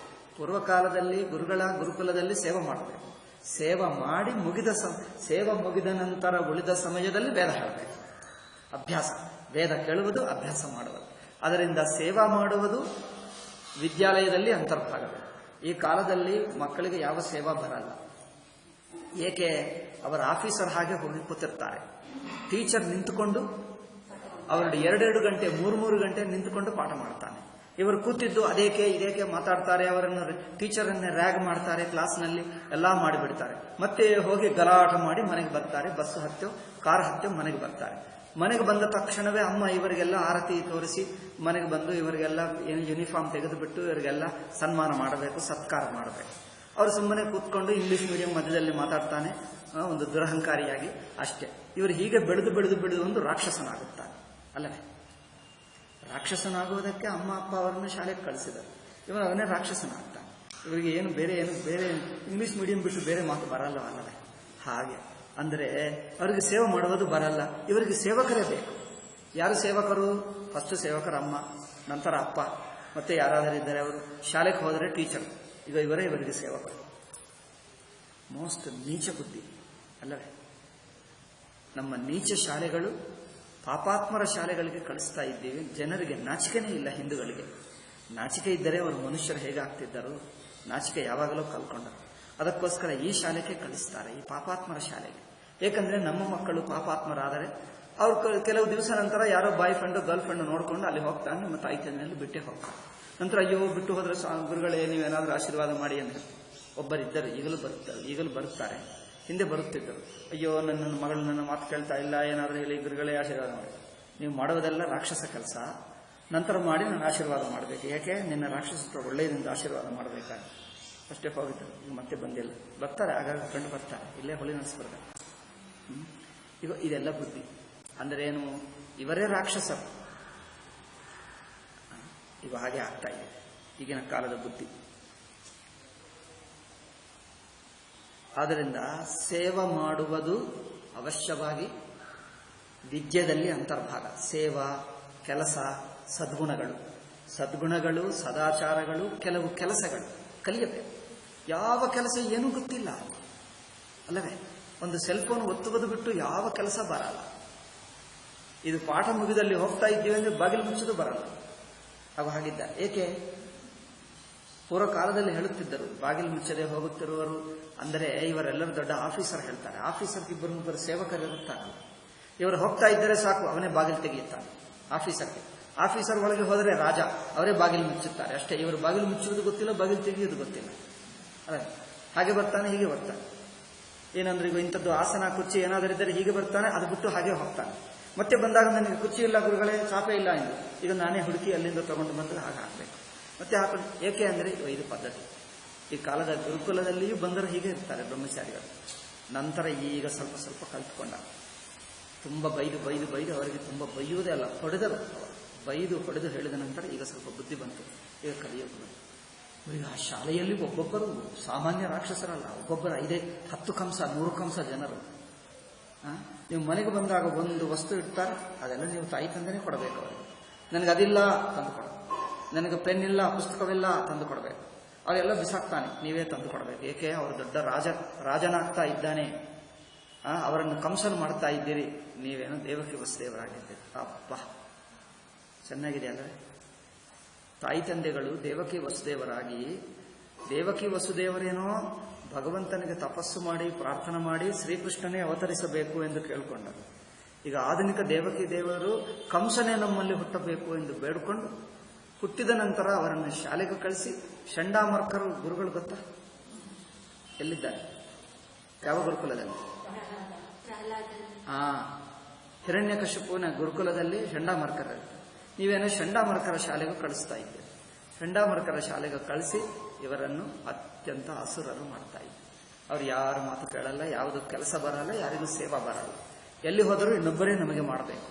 ಪೂರ್ವಕಾಲದಲ್ಲಿ ಗುರುಗಳ ಗುರುಕುಲದಲ್ಲಿ ಸೇವೆ ಮಾಡಬೇಕು. ಸೇವೆ ಮಾಡಿ ಸೇವೆ ಮುಗಿದ ನಂತರ ಉಳಿದ ಸಮಯದಲ್ಲಿ ವೇದ ಹೇಳಬೇಕು. ಅಭ್ಯಾಸ, ವೇದ ಕೇಳುವುದು, ಅಭ್ಯಾಸ ಮಾಡುವುದು. ಅದರಿಂದ ಸೇವಾ ಮಾಡುವುದು ವಿದ್ಯಾಲಯದಲ್ಲಿ ಅಂತರ್ಭಾಗವೇ. ಈ ಕಾಲದಲ್ಲಿ ಮಕ್ಕಳಿಗೆ ಯಾವ ಸೇವಾ ಬರಲ್ಲ. ಏಕೆ? ಅವರ ಆಫೀಸರ್ ಹಾಗೆ ಹೋಗಿ ಕೂತಿರ್ತಾರೆ. ಟೀಚರ್ ನಿಂತುಕೊಂಡು ಅವരുടെ 2 ಗಂಟೆ 3 ಗಂಟೆ ನಿಂತುಕೊಂಡು ಪಾಠ ಮಾಡ್ತಾನೆ. ಇವರು ಕೂತಿದ್ದು ಅದೇಕೆ ಇದೇಕೆ ಮಾತಾಡ್ತಾರೆ. ಅವರನ್ನು ಟೀಚರನ್ನೇ ರ್ಯಾಗ್ ಮಾಡ್ತಾರೆ, ಕ್ಲಾಸ್ನಲ್ಲಿ ಎಲ್ಲ ಮಾಡಿಬಿಡ್ತಾರೆ. ಮತ್ತೆ ಹೋಗಿ ಗಲಾಟ ಮಾಡಿ ಮನೆಗೆ ಬರ್ತಾರೆ. ಬಸ್ ಹತ್ತೋ ಕಾರ್ ಹತ್ತೋ ಮನೆಗೆ ಬರ್ತಾರೆ. ಮನೆಗೆ ಬಂದ ತಕ್ಷಣವೇ ಅಮ್ಮ ಇವರಿಗೆಲ್ಲ ಆರತಿ ತೋರಿಸಿ ಮನೆಗೆ ಬಂದು ಇವರಿಗೆಲ್ಲ ಏನು ಯೂನಿಫಾರ್ಮ್ ತೆಗೆದುಬಿಟ್ಟು ಇವರಿಗೆಲ್ಲ ಸನ್ಮಾನ ಮಾಡಬೇಕು, ಸತ್ಕಾರ ಮಾಡಬೇಕು. ಅವರು ಸುಮ್ಮನೆ ಕೂತ್ಕೊಂಡು ಇಂಗ್ಲಿಷ್ ಮೀಡಿಯಂ ಮಧ್ಯದಲ್ಲಿ ಮಾತಾಡ್ತಾನೆ, ಒಂದು ದುರಹಂಕಾರಿಯಾಗಿ ಅಷ್ಟೇ. ಇವರು ಹೀಗೆ ಬೆಳೆದು ಒಂದು ರಾಕ್ಷಸನಾಗುತ್ತಾನೆ ಅಲ್ಲವೇ? ರಾಕ್ಷಸನಾಗುವುದಕ್ಕೆ ಅಮ್ಮ ಅಪ್ಪ ಅವರನ್ನು ಶಾಲೆಗೆ ಕಳಿಸಿದರು. ಇವರು ಅವನೇ ರಾಕ್ಷಸನಾಗ್ತಾನೆ. ಇವರಿಗೆ ಏನು ಬೇರೆ ಇಂಗ್ಲಿಷ್ ಮೀಡಿಯಂ ಬಿಟ್ಟು ಬೇರೆ ಮಾತು ಬರಲ್ಲ ಅಲ್ಲವೇ? ಹಾಗೆ ಅಂದರೆ ಅವರಿಗೆ ಸೇವೆ ಮಾಡುವುದು ಬರಲ್ಲ. ಇವರಿಗೆ ಸೇವಕರೇ ಬೇಕು. ಯಾರು ಸೇವಕರು? ಫಸ್ಟ್ ಸೇವಕರ ಅಮ್ಮ, ನಂತರ ಅಪ್ಪ, ಮತ್ತೆ ಯಾರಾದರೂ ಇದ್ದಾರೆ ಅವರು. ಶಾಲೆಗೆ ಹೋದರೆ ಟೀಚರ್. ಈಗ ಇವರಿಗೆ ಸೇವಕರು. ಮೋಸ್ಟ್ ನೀಚ ಬುದ್ಧಿ ಅಲ್ಲವೇ? ನಮ್ಮ ನೀಚ ಶಾಲೆಗಳು ಪಾಪಾತ್ಮರ ಶಾಲೆಗಳಿಗೆ ಕಳಿಸ್ತಾ ಇದ್ದೀವಿ. ಜನರಿಗೆ ನಾಚಿಕೆನೇ ಇಲ್ಲ. ಹಿಂದೂಗಳಿಗೆ ನಾಚಿಕೆ ಇದ್ದರೆ ಅವರು ಮನುಷ್ಯರು ಹೇಗಾಗ್ತಿದ್ದರು? ನಾಚಿಕೆ ಯಾವಾಗಲೂ ಕಲ್ಕೊಂಡರು. ಅದಕ್ಕೋಸ್ಕರ ಈ ಶಾಲೆಗೆ ಕಳಿಸ್ತಾರೆ, ಈ ಪಾಪಾತ್ಮರ ಶಾಲೆಗೆ. ಏಕೆಂದರೆ ನಮ್ಮ ಮಕ್ಕಳು ಪಾಪಾತ್ಮರಾದರೆ ಅವ್ರು ಕೆಲವು ದಿವಸ ನಂತರ ಯಾರೋ ಬಾಯ್ ಫ್ರೆಂಡು ಗರ್ಲ್ ಫ್ರೆಂಡ್ ನೋಡ್ಕೊಂಡು ಅಲ್ಲಿ ಹೋಗ್ತಾನೆ, ನಮ್ಮ ತಾಯಿ ತಂದೆಯಲ್ಲಿ ಬಿಟ್ಟೇ ಹೋಗ್ತಾರೆ. ನಂತರ ಅಯ್ಯೋ ಬಿಟ್ಟು ಹೋದ್ರೆ ಗುರುಗಳೇ ನೀವೇನಾದರೂ ಆಶೀರ್ವಾದ ಮಾಡಿ ಅಂದರೆ ಒಬ್ಬರಿದ್ದರು, ಈಗಲೂ ಬರುತ್ತಾರೆ, ಹಿಂದೆ ಬರುತ್ತಿದ್ದರು. ಅಯ್ಯೋ ನನ್ನ ಮಗಳು ನನ್ನ ಮಾತು ಕೇಳ್ತಾ ಇಲ್ಲ, ಏನಾದರೂ ಹೇಳಿ ಗುರುಗಳೇ ಆಶೀರ್ವಾದ ಮಾಡಿ. ನೀವು ಮಾಡುವುದೆಲ್ಲ ರಾಕ್ಷಸ ಕೆಲಸ, ನಂತರ ಮಾಡಿ ನಾನು ಆಶೀರ್ವಾದ ಮಾಡಬೇಕು. ಯಾಕೆ? ನಿನ್ನ ರಾಕ್ಷಸತ್ವ ಒಳ್ಳೆಯದಿಂದ ಆಶೀರ್ವಾದ ಮಾಡಬೇಕಾಗಿ ಅಷ್ಟೇ ಹೋಗಿದ್ದರು. ಈಗ ಮತ್ತೆ ಬಂದಿಲ್ಲ. ಬರ್ತಾರೆ, ಆಗಾಗ ಕಂಡು ಬರ್ತಾರೆ, ಇಲ್ಲೇ ಹೊಳಿ ನಡೆಸ್ಬಾರ್ದು. ಈಗ ಇದೆಲ್ಲ ಬುದ್ಧಿ ಅಂದರೆ ಏನು? ಇವರೇ ರಾಕ್ಷಸರು. ಈಗ ಹಾಗೆ ಆಗ್ತಾ ಇದೆ ಈಗಿನ ಕಾಲದ ಬುದ್ಧಿ. ಆದ್ದರಿಂದ ಸೇವಾ ಮಾಡುವುದು ಅವಶ್ಯವಾಗಿ ವಿದ್ಯೆಯಲ್ಲಿ ಅಂತರ್ಭಾಗ. ಸೇವಾ, ಕೆಲಸ, ಸದ್ಗುಣಗಳು, ಸದಾಚಾರಗಳು, ಕೆಲವು ಕೆಲಸಗಳು ಕಲಿಯಬೇಕು. ಯಾವ ಕೆಲಸ ಏನೂ ಗೊತ್ತಿಲ್ಲ ಅಲ್ಲವೇ? ಒಂದು ಸೆಲ್ಫೋನ್ ಒತ್ತುವುದು ಬಿಟ್ಟು ಯಾವ ಕೆಲಸ ಬರಲ್ಲ. ಇದು ಪಾಠ ಮುಗಿದಲ್ಲಿ ಹೋಗ್ತಾ ಇದ್ದೀವಿ ಅಂದರೆ ಬಾಗಿಲು ಮುಚ್ಚೋದು ಬರಲ್ಲ. ಹಾಗಿದ್ದ. ಏಕೆ? ಪೂರ್ವ ಕಾಲದಲ್ಲಿ ಹೇಳುತ್ತಿದ್ದರು, ಬಾಗಿಲು ಮುಚ್ಚದೆ ಹೋಗುತ್ತಿರುವರು ಅಂದರೆ ಇವರೆಲ್ಲರೂ ದೊಡ್ಡ ಆಫೀಸರ್ ಹೇಳ್ತಾರೆ. ಆಫೀಸರ್ಗೆ ಇಬ್ಬರು ಸೇವಕರು ಇರುತ್ತಾರಲ್ಲ, ಇವರು ಹೋಗ್ತಾ ಇದ್ದರೆ ಸಾಕು, ಅವನೇ ಬಾಗಿಲು ತೆಗೆಯುತ್ತಾನೆ ಆಫೀಸರ್ಗೆ. ಆಫೀಸರ್ ಒಳಗೆ ಹೋದರೆ ರಾಜ, ಅವರೇ ಬಾಗಿಲು ಮುಚ್ಚುತ್ತಾರೆ ಅಷ್ಟೇ. ಇವರು ಬಾಗಿಲು ಮುಚ್ಚುವುದು ಗೊತ್ತಿಲ್ಲ, ಬಾಗಿಲು ತೆಗೆಯುವುದು ಗೊತ್ತಿಲ್ಲ. ಅದೇ ಹಾಗೆ ಬರ್ತಾನೆ, ಹೀಗೆ ಬರ್ತಾನೆ. ಏನಂದ್ರೆ ಈಗ ಇಂಥದ್ದು ಆಸನ ಕುರ್ಚಿ ಏನಾದರೂ ಇದ್ದರೆ ಹೀಗೆ ಬರ್ತಾನೆ, ಅದು ಬಿಟ್ಟು ಹಾಗೆ ಹೋಗ್ತಾನೆ. ಮತ್ತೆ ಬಂದಾಗ ನನಗೆ ಕುರ್ಚಿ ಇಲ್ಲ ಗುರುಗಳೇ, ಚಾಪೆ ಇಲ್ಲ ಎಂದು, ಈಗ ನಾನೇ ಹುಡುಕಿ ಅಲ್ಲಿಂದ ತಗೊಂಡು ಬಂದರೆ ಹಾಗೆ ಹಾಕಬೇಕು. ಮತ್ತೆ ಹಾಕೊಂಡು ಏಕೆ ಅಂದರೆ ಇದು ಪದ್ಧತಿ. ಈ ಕಾಲದ ಗುರುಕುಲದಲ್ಲಿಯೂ ಬಂದರೆ ಹೀಗೆ ಇರ್ತಾರೆ ಬ್ರಹ್ಮಚಾರಿಗಳು. ನಂತರ ಈಗ ಸ್ವಲ್ಪ ಸ್ವಲ್ಪ ಕಲ್ತ್ಕೊಂಡ. ತುಂಬ ಬೈದು ಅವರಿಗೆ ತುಂಬ ಬೈಯುವುದೇ ಅಲ್ಲ, ಹೊಡೆದರು. ಹೊಡೆದು ಹೇಳಿದ ನಂತರ ಈಗ ಸ್ವಲ್ಪ ಬುದ್ಧಿ ಬಂತು, ಈಗ ಕಲಿಯೋದು. ಈಗ ಆ ಶಾಲೆಯಲ್ಲಿ ಒಬ್ಬೊಬ್ಬರು ಸಾಮಾನ್ಯ ರಾಕ್ಷಸರಲ್ಲ, ಒಬ್ಬೊಬ್ಬರು 5-10 ಕಂಸ 100 ಕಂಸ ಜನರು. ನೀವು ಮನೆಗೆ ಬಂದಾಗ ಒಂದು ವಸ್ತು ಇಡ್ತಾರೆ, ಅದೆಲ್ಲ ನೀವು ತಾಯಿ ತಂದೆನೇ ಕೊಡಬೇಕು ಅವರಿಗೆ. ನನಗೆ ಅದಿಲ್ಲ ತಂದು ಕೊಡ, ನನಗೆ ಪೆನ್ ಇಲ್ಲ, ಪುಸ್ತಕವಿಲ್ಲ ತಂದು ಕೊಡಬೇಕು. ಅವರೆಲ್ಲ ಬಿಸಾಕ್ತಾನೆ, ನೀವೇ ತಂದು ಕೊಡಬೇಕು. ಏಕೆ? ಅವರು ದೊಡ್ಡ ರಾಜನಾಗ್ತಾ ಇದ್ದಾನೆ, ಅವರನ್ನು ಕಂಸನ್ ಮಾಡ್ತಾ ಇದ್ದೀರಿ, ನೀವೇನೋ ದೇವಕಿ ವಸುದೇವರಾಗಿದ್ದೀರಿ. ಅಪ್ಪ ಚೆನ್ನಾಗಿದೆ ಅಲ್ಲವೇ? ತಾಯಿ ತಂದೆಗಳು ದೇವಕಿ ವಸುದೇವರಾಗಿ, ದೇವಕಿ ವಸುದೇವರೇನೋ ಭಗವಂತನಿಗೆ ತಪಸ್ಸು ಮಾಡಿ ಪ್ರಾರ್ಥನೆ ಮಾಡಿ ಶ್ರೀಕೃಷ್ಣನೇ ಅವತರಿಸಬೇಕು ಎಂದು ಕೇಳಿಕೊಂಡರು. ಈಗ ಆಧುನಿಕ ದೇವಕಿ ದೇವರು ಕಂಸನೇ ನಮ್ಮಲ್ಲಿ ಹುಟ್ಟಬೇಕು ಎಂದು ಬೇಡಿಕೊಂಡು ಹುಟ್ಟಿದ ನಂತರ ಅವರನ್ನು ಶಾಲೆಗೆ ಕಳಿಸಿ ಷಂಡಾಮರ್ಕರು ಗುರುಗಳು ಗೊತ್ತಾ? ಎಲ್ಲಿದ್ದಾರೆ? ಯಾವ ಗುರುಕುಲದಲ್ಲಿ? ಹಿರಣ್ಯಕಶಿಪುವಿನ ಗುರುಕುಲದಲ್ಲಿ ಷಂಡಾಮರ್ಕರ. ನೀವೇನೋ ಷಂಡಾಮರ್ಕರ ಶಾಲೆಗೂ ಕಳಿಸ್ತಾ ಇದ್ದೀರಿ. ಷಂಡಾಮರ್ಕರ ಶಾಲೆಗೆ ಕಳಿಸಿ ಇವರನ್ನು ಅತ್ಯಂತ ಅಸುರರು ಮಾಡ್ತಾ ಇದ್ದಾರೆ. ಅವ್ರು ಯಾರ ಮಾತು ಕೇಳಲ್ಲ, ಯಾವುದು ಕೆಲಸ ಬರಲ್ಲ, ಯಾರಿಗೂ ಸೇವಾ ಬರಲ್ಲ. ಎಲ್ಲಿ ಹೋದರೂ ಇನ್ನೊಬ್ಬರೇ ನಮಗೆ ಮಾಡಬೇಕು.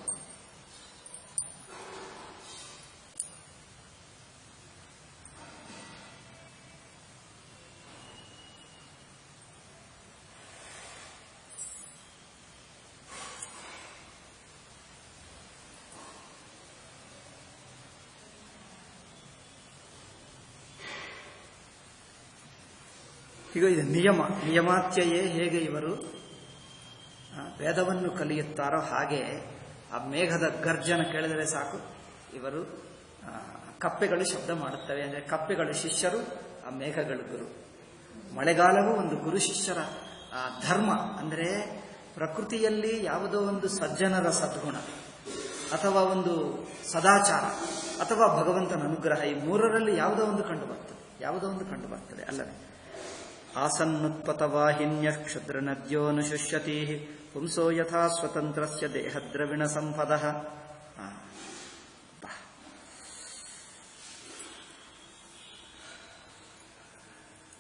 ಈಗ ಇದು ನಿಯಮಾತ್ಯಯೇ ಹೇಗೆ ಇವರು ವೇದವನ್ನು ಕಲಿಯುತ್ತಾರೋ ಹಾಗೆ ಆ ಮೇಘದ ಗರ್ಜನ ಕೇಳಿದರೆ ಸಾಕು ಇವರು ಕಪ್ಪೆಗಳು ಶಬ್ದ ಮಾಡುತ್ತವೆ. ಅಂದರೆ ಕಪ್ಪೆಗಳು ಶಿಷ್ಯರು, ಆ ಮೇಘಗಳು ಗುರು. ಮಳೆಗಾಲವೂ ಒಂದು ಗುರು ಶಿಷ್ಯರ ಧರ್ಮ. ಅಂದರೆ ಪ್ರಕೃತಿಯಲ್ಲಿ ಯಾವುದೋ ಒಂದು ಸಜ್ಜನರ ಸದ್ಗುಣ ಅಥವಾ ಒಂದು ಸದಾಚಾರ ಅಥವಾ ಭಗವಂತನ ಅನುಗ್ರಹ, ಈ ಮೂರರಲ್ಲಿ ಯಾವುದೋ ಒಂದು ಕಂಡು ಬರ್ತದೆ ಅಲ್ಲವೇ? ಆಸನ್ನುತ್ಪತವಾಹಿನ್ಯ ಕ್ಷುದ್ರನದ್ಯೋನುಶುಷ್ಯತಿ ಪುಂಸೋ ಯಥಾ ಸ್ವತಂತ್ರಸ್ಯ ದೇಹದ್ರವಿಣ ಸಂಪದಃ.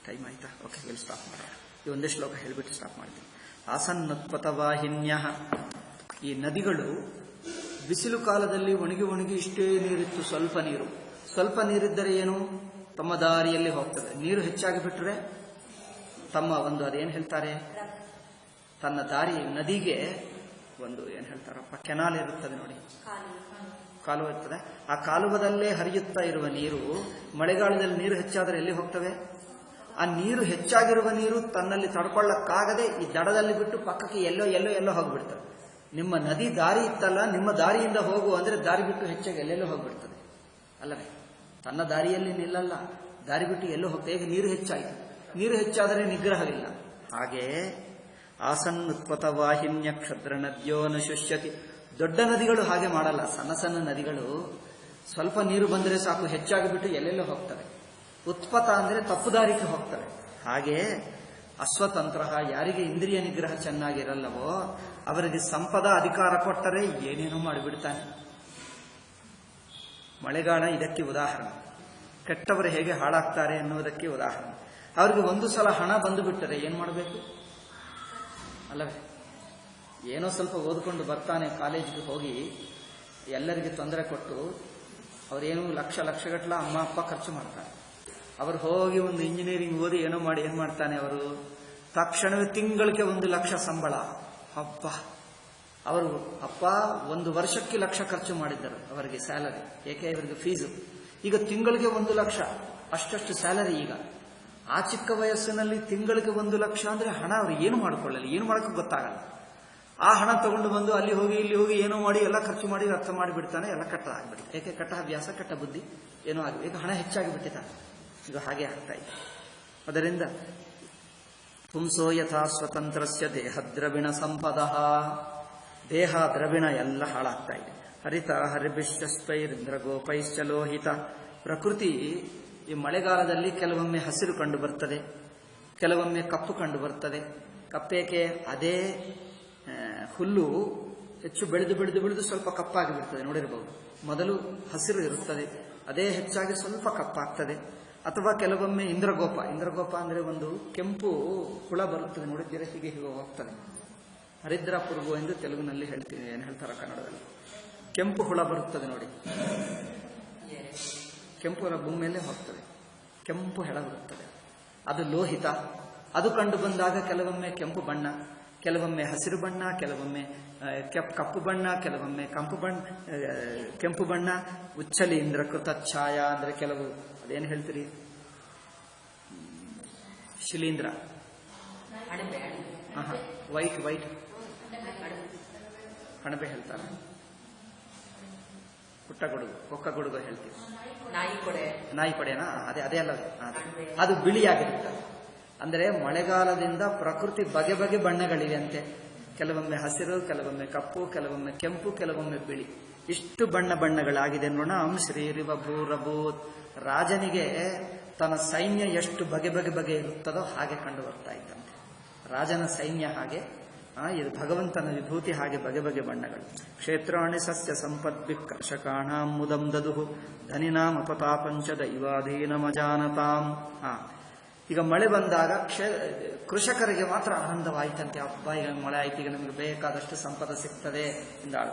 ಟೈಮ್ ಆಯ್ತಾ? ಓಕೆ, ಇಲ್ಲಿ ಸ್ಟಾಪ್ ಮಾಡೋಣ. ಈ ಒಂದೇ ಶ್ಲೋಕ ಹೇಳಿಬಿಟ್ಟು ಸ್ಟಾಪ್ ಮಾಡ್ತೀನಿ. ಆಸನ್ನುತ್ಪತವಾಹಿನ್ಯ, ಈ ನದಿಗಳು ಬಿಸಿಲು ಕಾಲದಲ್ಲಿ ಒಣಗಿ ಇಷ್ಟೇ ನೀರಿತ್ತು, ಸ್ವಲ್ಪ ನೀರಿದ್ದರೆ ಏನು, ತಮ್ಮ ದಾರಿಯಲ್ಲಿ ಹೋಗ್ತದೆ. ನೀರು ಹೆಚ್ಚಾಗಿ ಬಿಟ್ಟರೆ ತಮ್ಮ ಒಂದು ಅದೇನು ಹೇಳ್ತಾರೆ, ತನ್ನ ದಾರಿ, ನದಿಗೆ ಒಂದು ಏನು ಹೇಳ್ತಾರಪ್ಪ, ಕೆನಾಲ್ ಇರುತ್ತದೆ ನೋಡಿ, ಕಾಲುವ ಇರ್ತದೆ. ಆ ಕಾಲುವದಲ್ಲೇ ಹರಿಯುತ್ತಾ ಇರುವ ನೀರು ಮಳೆಗಾಲದಲ್ಲಿ ನೀರು ಹೆಚ್ಚಾದರೆ ಎಲ್ಲಿ ಹೋಗ್ತವೆ? ಆ ನೀರು ಹೆಚ್ಚಾಗಿರುವ ನೀರು ತನ್ನಲ್ಲಿ ತಡ್ಕೊಳ್ಳಕ್ಕಾಗದೆ ಈ ದಡದಲ್ಲಿ ಬಿಟ್ಟು ಪಕ್ಕಕ್ಕೆ ಎಲ್ಲೋ ಹೋಗ್ಬಿಡ್ತದೆ. ನಿಮ್ಮ ನದಿ ದಾರಿ ಇತ್ತಲ್ಲ, ನಿಮ್ಮ ದಾರಿಯಿಂದ ಹೋಗು ಅಂದ್ರೆ ದಾರಿ ಬಿಟ್ಟು ಹೆಚ್ಚಾಗಿ ಎಲ್ಲೆಲ್ಲೋ ಹೋಗ್ಬಿಡ್ತದೆ ಅಲ್ಲವೇ. ತನ್ನ ದಾರಿಯಲ್ಲಿ ನಿಲ್ಲಲ್ಲ, ದಾರಿ ಬಿಟ್ಟು ಎಲ್ಲೋ ಹೋಗ್ತದೆ. ಈಗ ನೀರು ಹೆಚ್ಚಾಯಿತು, ನೀರು ಹೆಚ್ಚಾದರೆ ನಿಗ್ರಹವಿಲ್ಲ. ಹಾಗೆ ಆಸನ್ನುತ್ಪತ ವಾಹಿನ್ಯ ಕ್ಷದ್ರ ನದ್ಯೋ ನ ಶುಷ್ಯತಿ. ದೊಡ್ಡ ನದಿಗಳು ಹಾಗೆ ಮಾಡಲ್ಲ. ಸಣ್ಣ ಸಣ್ಣ ನದಿಗಳು ಸ್ವಲ್ಪ ನೀರು ಬಂದರೆ ಸಾಕು, ಹೆಚ್ಚಾಗಿ ಬಿಟ್ಟು ಎಲ್ಲೆಲ್ಲೋ ಹೋಗ್ತವೆ. ಉತ್ಪತ ಅಂದ್ರೆ ತಪ್ಪು ದಾರಿಗೆ ಹೋಗ್ತವೆ. ಹಾಗೆ ಅಸ್ವತಂತ್ರ, ಯಾರಿಗೆ ಇಂದ್ರಿಯ ನಿಗ್ರಹ ಚೆನ್ನಾಗಿರಲ್ಲವೋ ಅವರಿಗೆ ಸಂಪದ ಅಧಿಕಾರ ಕೊಟ್ಟರೆ ಏನೇನೋ ಮಾಡಿಬಿಡ್ತಾನೆ. ಮಳೆಗಾಲ ಇದಕ್ಕೆ ಉದಾಹರಣೆ. ಕೆಟ್ಟವರು ಹೇಗೆ ಹಾಳಾಗ್ತಾರೆ ಎನ್ನುವುದಕ್ಕೆ ಉದಾಹರಣೆ. ಅವರಿಗೆ ಒಂದು ಸಲ ಹಣ ಬಂದು ಬಿಟ್ಟರೆ ಏನು ಮಾಡಬೇಕು ಅಲ್ಲವೇ. ಏನೋ ಸ್ವಲ್ಪ ಓದಿಕೊಂಡು ಬರ್ತಾನೆ, ಕಾಲೇಜಿಗೆ ಹೋಗಿ ಎಲ್ಲರಿಗೆ ತೊಂದರೆ ಕೊಟ್ಟು ಅವರೇನು ಲಕ್ಷಗಟ್ಟಲ ಅಮ್ಮ ಅಪ್ಪ ಖರ್ಚು ಮಾಡ್ತಾರೆ. ಅವರು ಹೋಗಿ ಒಂದು ಇಂಜಿನಿಯರಿಂಗ್ ಓದಿ ಏನೋ ಮಾಡಿ ಏನು ಮಾಡ್ತಾನೆ, ಅವರು ತಕ್ಷಣವೇ ತಿಂಗಳಿಗೆ 1 ಲಕ್ಷ ಸಂಬಳ. ಅವರು ಅಪ್ಪ 1 ವರ್ಷಕ್ಕೆ 1 ಲಕ್ಷ ಖರ್ಚು ಮಾಡಿದ್ದರು ಅವರಿಗೆ ಸ್ಯಾಲರಿ, ಏಕೆ ಇವರಿಗೆ ಫೀಸು. ಈಗ ತಿಂಗಳಿಗೆ 1 ಲಕ್ಷ, ಅಷ್ಟು ಸ್ಯಾಲರಿ. ಈಗ ಆ ಚಿಕ್ಕ ವಯಸ್ಸಿನಲ್ಲಿ ತಿಂಗಳಿಗೆ 1 ಲಕ್ಷ ಅಂದ್ರೆ ಹಣ ಅವರು ಏನು ಮಾಡ್ಕೊಳ್ಳಲಿ, ಏನು ಮಾಡೋಕ್ಕೆ ಗೊತ್ತಾಗಲ್ಲ. ಆ ಹಣ ತಗೊಂಡು ಬಂದು ಅಲ್ಲಿ ಹೋಗಿ ಇಲ್ಲಿ ಹೋಗಿ ಏನೋ ಮಾಡಿ ಎಲ್ಲ ಖರ್ಚು ಮಾಡಿ ವ್ಯರ್ಥ ಮಾಡಿಬಿಡ್ತಾನೆ, ಎಲ್ಲ ಕಟ್ಟ ಆಗ್ಬಿಡುತ್ತೆ. ಏಕೆ ಕಟ್ಟ ಅಭ್ಯಾಸ, ಕಟ್ಟ ಬುದ್ಧಿ ಏನೋ ಆಗಿದೆ. ಈಗ ಹಣ ಹೆಚ್ಚಾಗಿ ಬಿಟ್ಟಿದ್ದಾನೆ, ಈಗ ಹಾಗೆ ಆಗ್ತಾ ಇದೆ. ಅದರಿಂದ ಪುಂಸೋ ಯಥಾ ಸ್ವತಂತ್ರಸ್ಯ ದೇಹ ದ್ರವಿಣ ಸಂಪದ, ದೇಹ ದ್ರವಿಣ ಎಲ್ಲ ಹಾಳಾಗ್ತಾ ಇದೆ. ಹರಿತ ಹರಿಭಿಶ್ಚೈರಿಂದ್ರ ಗೋಪೈಶ್ಚ ಲೋಹಿತ. ಪ್ರಕೃತಿ ಈ ಮಳೆಗಾಲದಲ್ಲಿ ಕೆಲವೊಮ್ಮೆ ಹಸಿರು ಕಂಡು ಬರ್ತದೆ, ಕೆಲವೊಮ್ಮೆ ಕಪ್ಪು ಕಂಡು ಬರ್ತದೆ. ಕಪ್ಪೇಕೆ, ಅದೇ ಹುಲ್ಲು ಹೆಚ್ಚು ಬೆಳೆದು ಸ್ವಲ್ಪ ಕಪ್ಪಾಗಿ ಬಿಡ್ತದೆ, ನೋಡಿರಬಹುದು. ಮೊದಲು ಹಸಿರು ಇರುತ್ತದೆ, ಅದೇ ಹೆಚ್ಚಾಗಿ ಸ್ವಲ್ಪ ಕಪ್ಪಾಗ್ತದೆ. ಅಥವಾ ಕೆಲವೊಮ್ಮೆ ಇಂದ್ರಗೋಪ ಅಂದ್ರೆ ಒಂದು ಕೆಂಪು ಹುಳ ಬರುತ್ತದೆ, ನೋಡಿದ್ದೀರ, ಹೀಗೆ ಹೋಗ್ತದೆ. ಹರಿದ್ರ ಪುರುಗು ಎಂದು ತೆಲುಗಿನಲ್ಲಿ ಹೇಳ್ತೀನಿ, ಏನು ಹೇಳ್ತಾರ ಕನ್ನಡದಲ್ಲಿ. ಕೆಂಪು ಹುಳ ಬರುತ್ತದೆ ನೋಡಿ, ಕೆಂಪು ಹುಳ ಭೂಮಿ ಮೇಲೆ ಹೋಗ್ತದೆ, ಕೆಂಪು ಹೆಳ ಬರುತ್ತದೆ, ಅದು ಲೋಹಿತ. ಅದು ಕಂಡು ಬಂದಾಗ ಕೆಲವೊಮ್ಮೆ ಕೆಂಪು ಬಣ್ಣ, ಕೆಲವೊಮ್ಮೆ ಹಸಿರು ಬಣ್ಣ, ಕೆಲವೊಮ್ಮೆ ಕಪ್ಪು ಬಣ್ಣ, ಕೆಲವೊಮ್ಮೆ ಕೆಂಪು ಬಣ್ಣ. ಉಚ್ಚಲೀಂದ್ರ ಕೃತ ಛಾಯ ಅಂದ್ರೆ ಕೆಲವು, ಅದೇನು ಹೇಳ್ತೀರಿ, ಶಿಲೀಂಧ್ರ, ವೈಟ್ ಅಣಬೆ ಹೇಳ್ತಾರೆ. ಪುಟ್ಟ ಗುಡುಗು, ಕೊಕ್ಕ ಗುಡುಗು ಹೇಳ್ತೀವಿ. ನಾಯಿ ಕೊಡೆನಾ, ಅದೇ ಅಲ್ಲ, ಅದು ಬಿಳಿಯಾಗಿರುತ್ತದೆ. ಅಂದರೆ ಮಳೆಗಾಲದಿಂದ ಪ್ರಕೃತಿ ಬಗೆ ಬಣ್ಣಗಳಿವೆ ಅಂತೆ. ಕೆಲವೊಮ್ಮೆ ಹಸಿರು, ಕೆಲವೊಮ್ಮೆ ಕಪ್ಪು, ಕೆಲವೊಮ್ಮೆ ಕೆಂಪು, ಕೆಲವೊಮ್ಮೆ ಬಿಳಿ. ಇಷ್ಟು ಬಣ್ಣಗಳಾಗಿದೆ. ನೃಣಾಂ ಶ್ರೀರಿವ ಭೂರಭೂತ್. ರಾಜನಿಗೆ ತನ್ನ ಸೈನ್ಯ ಎಷ್ಟು ಬಗೆ ಇರುತ್ತದೋ ಹಾಗೆ ಕಂಡು ಬರ್ತಾ ಇದ್ದಂತೆ. ರಾಜನ ಸೈನ್ಯ ಹಾಗೆ, ಇದು ಭಗವಂತನ ವಿಭೂತಿ ಹಾಗೆ ಬಗೆ ಬಣ್ಣಗಳು. ಕ್ಷೇತ್ರಾಣಿ ಸಸ್ಯ ಸಂಪದ್ವಿಕರ್ಷಕಾಣಾಂ ಮುದಂ ದದುಹು ಧನಿನಾಂ ಅಪತಾಪಂಚ ದೈವಾಧೀನಮಜಾನತಾಂ. ಈಗ ಮಳೆ ಬಂದಾಗ ಕೃಷಕರಿಗೆ ಮಾತ್ರ ಆನಂದವಾಯಿತಂತೆ. ಹಬ್ಬ, ಈಗ ಮಳೆ ಆಯ್ತು, ಈಗ ನಮಗೆ ಬೇಕಾದಷ್ಟು ಸಂಪದ ಸಿಗ್ತದೆ ಎಂದಾಳು.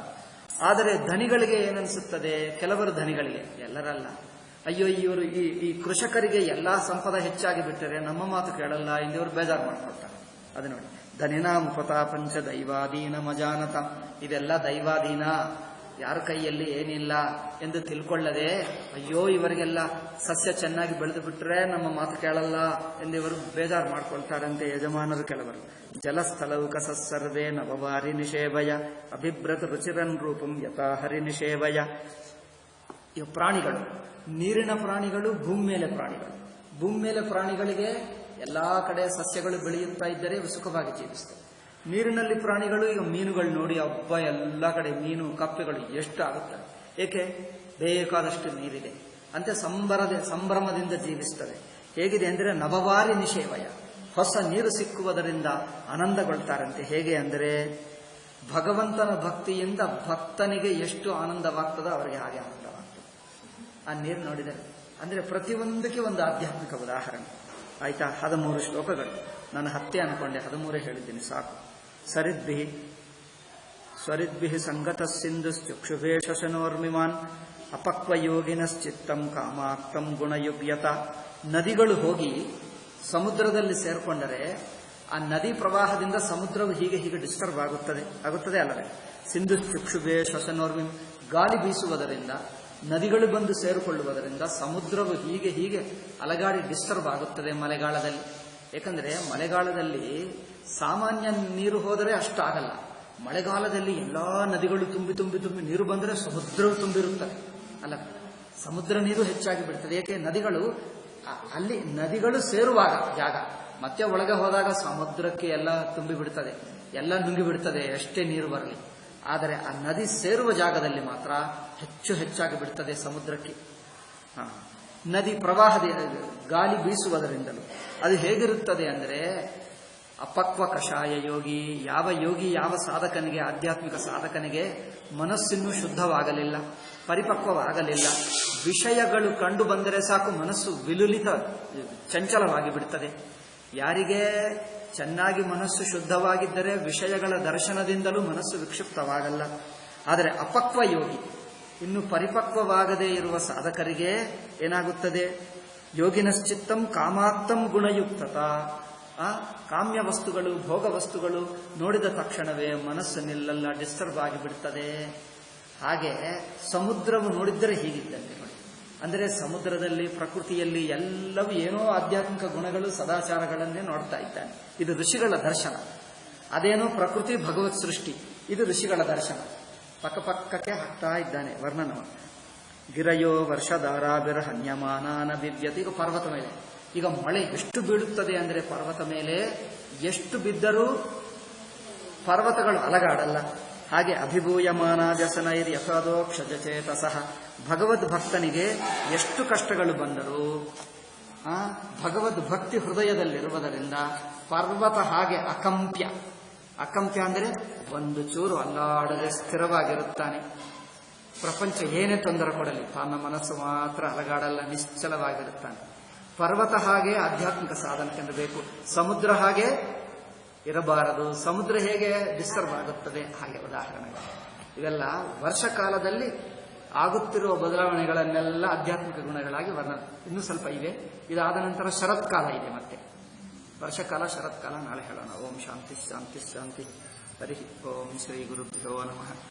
ಆದರೆ ಧನಿಗಳಿಗೆ ಏನನ್ಸುತ್ತದೆ, ಕೆಲವರು ಧನಿಗಳಿಗೆ, ಎಲ್ಲರಲ್ಲ, ಅಯ್ಯೋ ಇವರು ಈ ಕೃಷಕರಿಗೆ ಎಲ್ಲಾ ಸಂಪದ ಹೆಚ್ಚಾಗಿ ಬಿಟ್ಟರೆ ನಮ್ಮ ಮಾತು ಕೇಳಲ್ಲ ಇಂದಿವರು ಬೇಜಾರು ಮಾಡ್ಕೊಳ್ತಾರೆ. ಅದು ನೋಡಿ, ಧನಿನಾಂ ಉಪತಾಪಂಚ ದೈವಾಧೀನ ಮಜಾನತ. ಇದೆಲ್ಲ ದೈವಾಧೀನ, ಯಾರ ಕೈಯಲ್ಲಿ ಏನಿಲ್ಲ ಎಂದು ತಿಳ್ಕೊಳ್ಳದೆ, ಅಯ್ಯೋ ಇವರಿಗೆಲ್ಲ ಸಸ್ಯ ಚೆನ್ನಾಗಿ ಬೆಳೆದು ಬಿಟ್ರೆ ನಮ್ಮ ಮಾತು ಕೇಳಲ್ಲ ಎಂದು ಇವರು ಬೇಜಾರು ಮಾಡ್ಕೊಳ್ತಾರಂತೆ ಯಜಮಾನರು ಕೆಲವರು. ಜಲಸ್ಥಲೌಕ ಸಸ್ಸರ್ವೇ ನವವಾರಿ ನಿಷೇವಯ ಅಭಿಭ್ರತ ರುಚಿರನ್ ರೂಪಂ ಯಥಾ ಹರಿ ನಿಷೇವಯ. ಇವು ಪ್ರಾಣಿಗಳು, ನೀರಿನ ಪ್ರಾಣಿಗಳು, ಭೂಮಿ ಮೇಲೆ ಪ್ರಾಣಿಗಳಿಗೆ ಎಲ್ಲಾ ಕಡೆ ಸಸ್ಯಗಳು ಬೆಳೆಯುತ್ತಾ ಇದ್ದರೆ ಸುಖವಾಗಿ ಜೀವಿಸ್ತವೆ. ನೀರಿನಲ್ಲಿ ಪ್ರಾಣಿಗಳು, ಈಗ ಮೀನುಗಳು ನೋಡಿ, ಹಬ್ಬ ಎಲ್ಲ ಕಡೆ ಮೀನು ಕಪ್ಪೆಗಳು ಎಷ್ಟು ಆಗುತ್ತವೆ. ಏಕೆ, ಬೇಕಾದಷ್ಟು ನೀರಿದೆ ಅಂತೆ ಸಂಭ್ರಮದಿಂದ ಜೀವಿಸ್ತವೆ. ಹೇಗಿದೆ ಅಂದರೆ ನವವಾರಿ ನಿಷೇವಯ, ಹೊಸ ನೀರು ಸಿಕ್ಕುವುದರಿಂದ ಆನಂದಗೊಳ್ತಾರಂತೆ. ಹೇಗೆ ಅಂದರೆ ಭಗವಂತನ ಭಕ್ತಿಯಿಂದ ಭಕ್ತನಿಗೆ ಎಷ್ಟು ಆನಂದವಾಗ್ತದೋ ಅವರಿಗೆ ಹಾಗೆ ಆನಂದವಾಗ್ತದೆ ಆ ನೀರು ನೋಡಿದರೆ. ಅಂದರೆ ಪ್ರತಿಯೊಂದಕ್ಕೆ ಒಂದು ಆಧ್ಯಾತ್ಮಿಕ ಉದಾಹರಣೆ. ಆಯ್ತಾ, 13 ಶ್ಲೋಕಗಳು. ನಾನು 10 ಅನ್ಕೊಂಡೆ, 13 ಹೇಳಿದ್ದೀನಿ ಸಾಕು. ಸ್ವರಿದ್ಭಿ ಸಂಗತ ಸಿಂಧು ಚಕ್ಷುಭೇ ಶಶನೋರ್ಮಿಮಾನ್ ಅಪಕ್ವಯೋಗಿನಶ್ಚಿತ್ತಂ ಕಾಮಾಕ್ತಂ ಗುಣಯುಗ್ಯತ. ನದಿಗಳು ಹೋಗಿ ಸಮುದ್ರದಲ್ಲಿ ಸೇರ್ಕೊಂಡರೆ ಆ ನದಿ ಪ್ರವಾಹದಿಂದ ಸಮುದ್ರವು ಹೀಗೆ ಆಗುತ್ತದೆ ಅಲ್ಲವೇ. ಸಿಂಧು ಚಕ್ಷುಭೇ ಶಶನೋರ್ಮಿಮ್, ಗಾಳಿ ಬೀಸುವುದರಿಂದ ನದಿಗಳು ಬಂದು ಸೇರಿಕೊಳ್ಳುವುದರಿಂದ ಸಮುದ್ರವು ಹೀಗೆ ಹೀಗೆ ಅಲಗಾಡಿ ಡಿಸ್ಟರ್ಬ್ ಆಗುತ್ತದೆ ಮಳೆಗಾಲದಲ್ಲಿ. ಏಕೆಂದರೆ ಮಳೆಗಾಲದಲ್ಲಿ ಸಾಮಾನ್ಯ ನೀರು ಹೋದರೆ ಅಷ್ಟಾಗಲ್ಲ. ಮಳೆಗಾಲದಲ್ಲಿ ಎಲ್ಲಾ ನದಿಗಳು ತುಂಬಿ ತುಂಬಿ ತುಂಬಿ ನೀರು ಬಂದರೆ ಸಮುದ್ರವು ತುಂಬಿರುತ್ತದೆ ಅಲ್ಲ, ಸಮುದ್ರ ನೀರು ಹೆಚ್ಚಾಗಿ ಬಿಡ್ತದೆ. ಏಕೆ? ಅಲ್ಲಿ ನದಿಗಳು ಸೇರುವಾಗ ಜಾಗ, ಮತ್ತೆ ಒಳಗೆ ಹೋದಾಗ ಸಮುದ್ರಕ್ಕೆ ಎಲ್ಲ ತುಂಬಿ ಬಿಡ್ತದೆ, ಎಲ್ಲ ನುಂಗಿ ಬಿಡ್ತದೆ ಎಷ್ಟೇ ನೀರು ಬರಲಿ. ಆದರೆ ಆ ನದಿ ಸೇರುವ ಜಾಗದಲ್ಲಿ ಮಾತ್ರ ಹೆಚ್ಚು ಹೆಚ್ಚಾಗಿ ಬಿಡ್ತದೆ ಸಮುದ್ರಕ್ಕೆ. ನದಿ ಪ್ರವಾಹದ ಗಾಳಿ ಬೀಸುವುದರಿಂದಲೂ ಅದು ಹೇಗಿರುತ್ತದೆ ಅಂದರೆ, ಅಪಕ್ವ ಕಷಾಯ ಯೋಗಿ, ಯಾವ ಸಾಧಕನಿಗೆ, ಆಧ್ಯಾತ್ಮಿಕ ಸಾಧಕನಿಗೆ ಮನಸ್ಸಿನ್ನೂ ಶುದ್ಧವಾಗಲಿಲ್ಲ, ಪರಿಪಕ್ವವಾಗಲಿಲ್ಲ, ವಿಷಯಗಳು ಕಂಡು ಬಂದರೆ ಸಾಕು ಮನಸ್ಸು ವಿಲುಲಿತ ಚಂಚಲವಾಗಿ ಬಿಡುತ್ತದೆ. ಯಾರಿಗೆ ಚೆನ್ನಾಗಿ ಮನಸ್ಸು ಶುದ್ಧವಾಗಿದ್ದರೆ ವಿಷಯಗಳ ದರ್ಶನದಿಂದಲೂ ಮನಸ್ಸು ವಿಕ್ಷಿಪ್ತವಾಗಲ್ಲ. ಆದರೆ ಅಪಕ್ವ ಯೋಗಿ, ಇನ್ನು ಪರಿಪಕ್ವವಾಗದೇ ಇರುವ ಸಾಧಕರಿಗೆ ಏನಾಗುತ್ತದೆ? ಯೋಗಿನಶ್ಚಿತ್ತಂ ಕಾಮಾತ್ತಂ ಗುಣಯುಕ್ತತ. ಕಾಮ್ಯ ವಸ್ತುಗಳು, ಭೋಗ ವಸ್ತುಗಳು ನೋಡಿದ ತಕ್ಷಣವೇ ಮನಸ್ಸು ನಿಲ್ಲಲ್ಲ, ಡಿಸ್ಟರ್ಬ್ ಆಗಿಬಿಡ್ತದೆ. ಹಾಗೆ ಸಮುದ್ರವು ನೋಡಿದ್ದರೆ ಹೀಗಿದ್ದಂತೆ ನೋಡಿ. ಅಂದರೆ ಸಮುದ್ರದಲ್ಲಿ, ಪ್ರಕೃತಿಯಲ್ಲಿ ಎಲ್ಲವೂ ಏನೋ ಆಧ್ಯಾತ್ಮಿಕ ಗುಣಗಳು, ಸದಾಚಾರಗಳನ್ನೇ ನೋಡ್ತಾ ಇದ್ದಾನೆ. ಇದು ಋಷಿಗಳ ದರ್ಶನ. ಅದೇನೋ ಪ್ರಕೃತಿ ಭಗವತ್ ಸೃಷ್ಟಿ, ಇದು ಋಷಿಗಳ ದರ್ಶನ. ಪಕ್ಕಕ್ಕೆ ಹಾಕ್ತಾ ಇದ್ದಾನೆ ವರ್ಣನ. ಗಿರಯೋ ವರ್ಷಧಾರಾಭಿರ ಹನ್ಯಮಾನಾನ ಬಿವ್ಯತಿ. ಈಗ ಪರ್ವತ ಮೇಲೆ ಈಗ ಮಳೆ ಎಷ್ಟು ಬೀಳುತ್ತದೆ ಅಂದರೆ, ಪರ್ವತ ಮೇಲೆ ಎಷ್ಟು ಬಿದ್ದರೂ ಪರ್ವತಗಳು ಅಲಗಾಡಲ್ಲ. ಹಾಗೆ ಅಭಿಭೂಯಮಾನ ವ್ಯಸನೈರ್ ಯಥಾದೋಕ್ಷಜಚೇತಸಃ. ಭಗವದ್ ಭಕ್ತನಿಗೆ ಎಷ್ಟು ಕಷ್ಟಗಳು ಬಂದರೂ ಭಗವದ್ ಭಕ್ತಿ ಹೃದಯದಲ್ಲಿರುವುದರಿಂದ ಪರ್ವತ ಹಾಗೆ ಅಕಂಪ್ಯ ಅಂದರೆ ಒಂದು ಚೂರು ಅಲ್ಲಾಡದೆ ಸ್ಥಿರವಾಗಿರುತ್ತಾನೆ. ಪ್ರಪಂಚ ಏನೇ ತೊಂದರೆ ಕೊಡಲಿ ತನ್ನ ಮನಸ್ಸು ಮಾತ್ರ ಅಲಗಾಡಲ್ಲ, ನಿಶ್ಚಲವಾಗಿರುತ್ತಾನೆ. ಪರ್ವತ ಹಾಗೆ ಆಧ್ಯಾತ್ಮಿಕ ಸಾಧನಕ್ಕೆ ಬೇಕು. ಸಮುದ್ರ ಹಾಗೆ ಇರಬಾರದು. ಸಮುದ್ರ ಹೇಗೆ ಡಿಸ್ಟರ್ಬ್ ಆಗುತ್ತದೆ ಹಾಗೆ ಉದಾಹರಣೆಗಳು. ಇವೆಲ್ಲ ವರ್ಷಕಾಲದಲ್ಲಿ ಆಗುತ್ತಿರುವ ಬದಲಾವಣೆಗಳನ್ನೆಲ್ಲ ಆಧ್ಯಾತ್ಮಿಕ ಗುಣಗಳಾಗಿ ವರ್ಣನೆ. ಇನ್ನೂ ಸ್ವಲ್ಪ ಇವೆ. ಇದಾದ ನಂತರ ಶರತ್ಕಾಲ ಇದೆ. ಮತ್ತೆ ವರ್ಷಕಾಲ, ಶರತ್ಕಾಲ ನಾಳೆ ಹೇಳೋಣ. ಓಂ ಶಾಂತಿ ಶಾಂತಿ ಶಾಂತಿ. ಹರಿ ಓಂ ಶ್ರೀ ಗುರುಭ್ಯೋ ನಮಃ.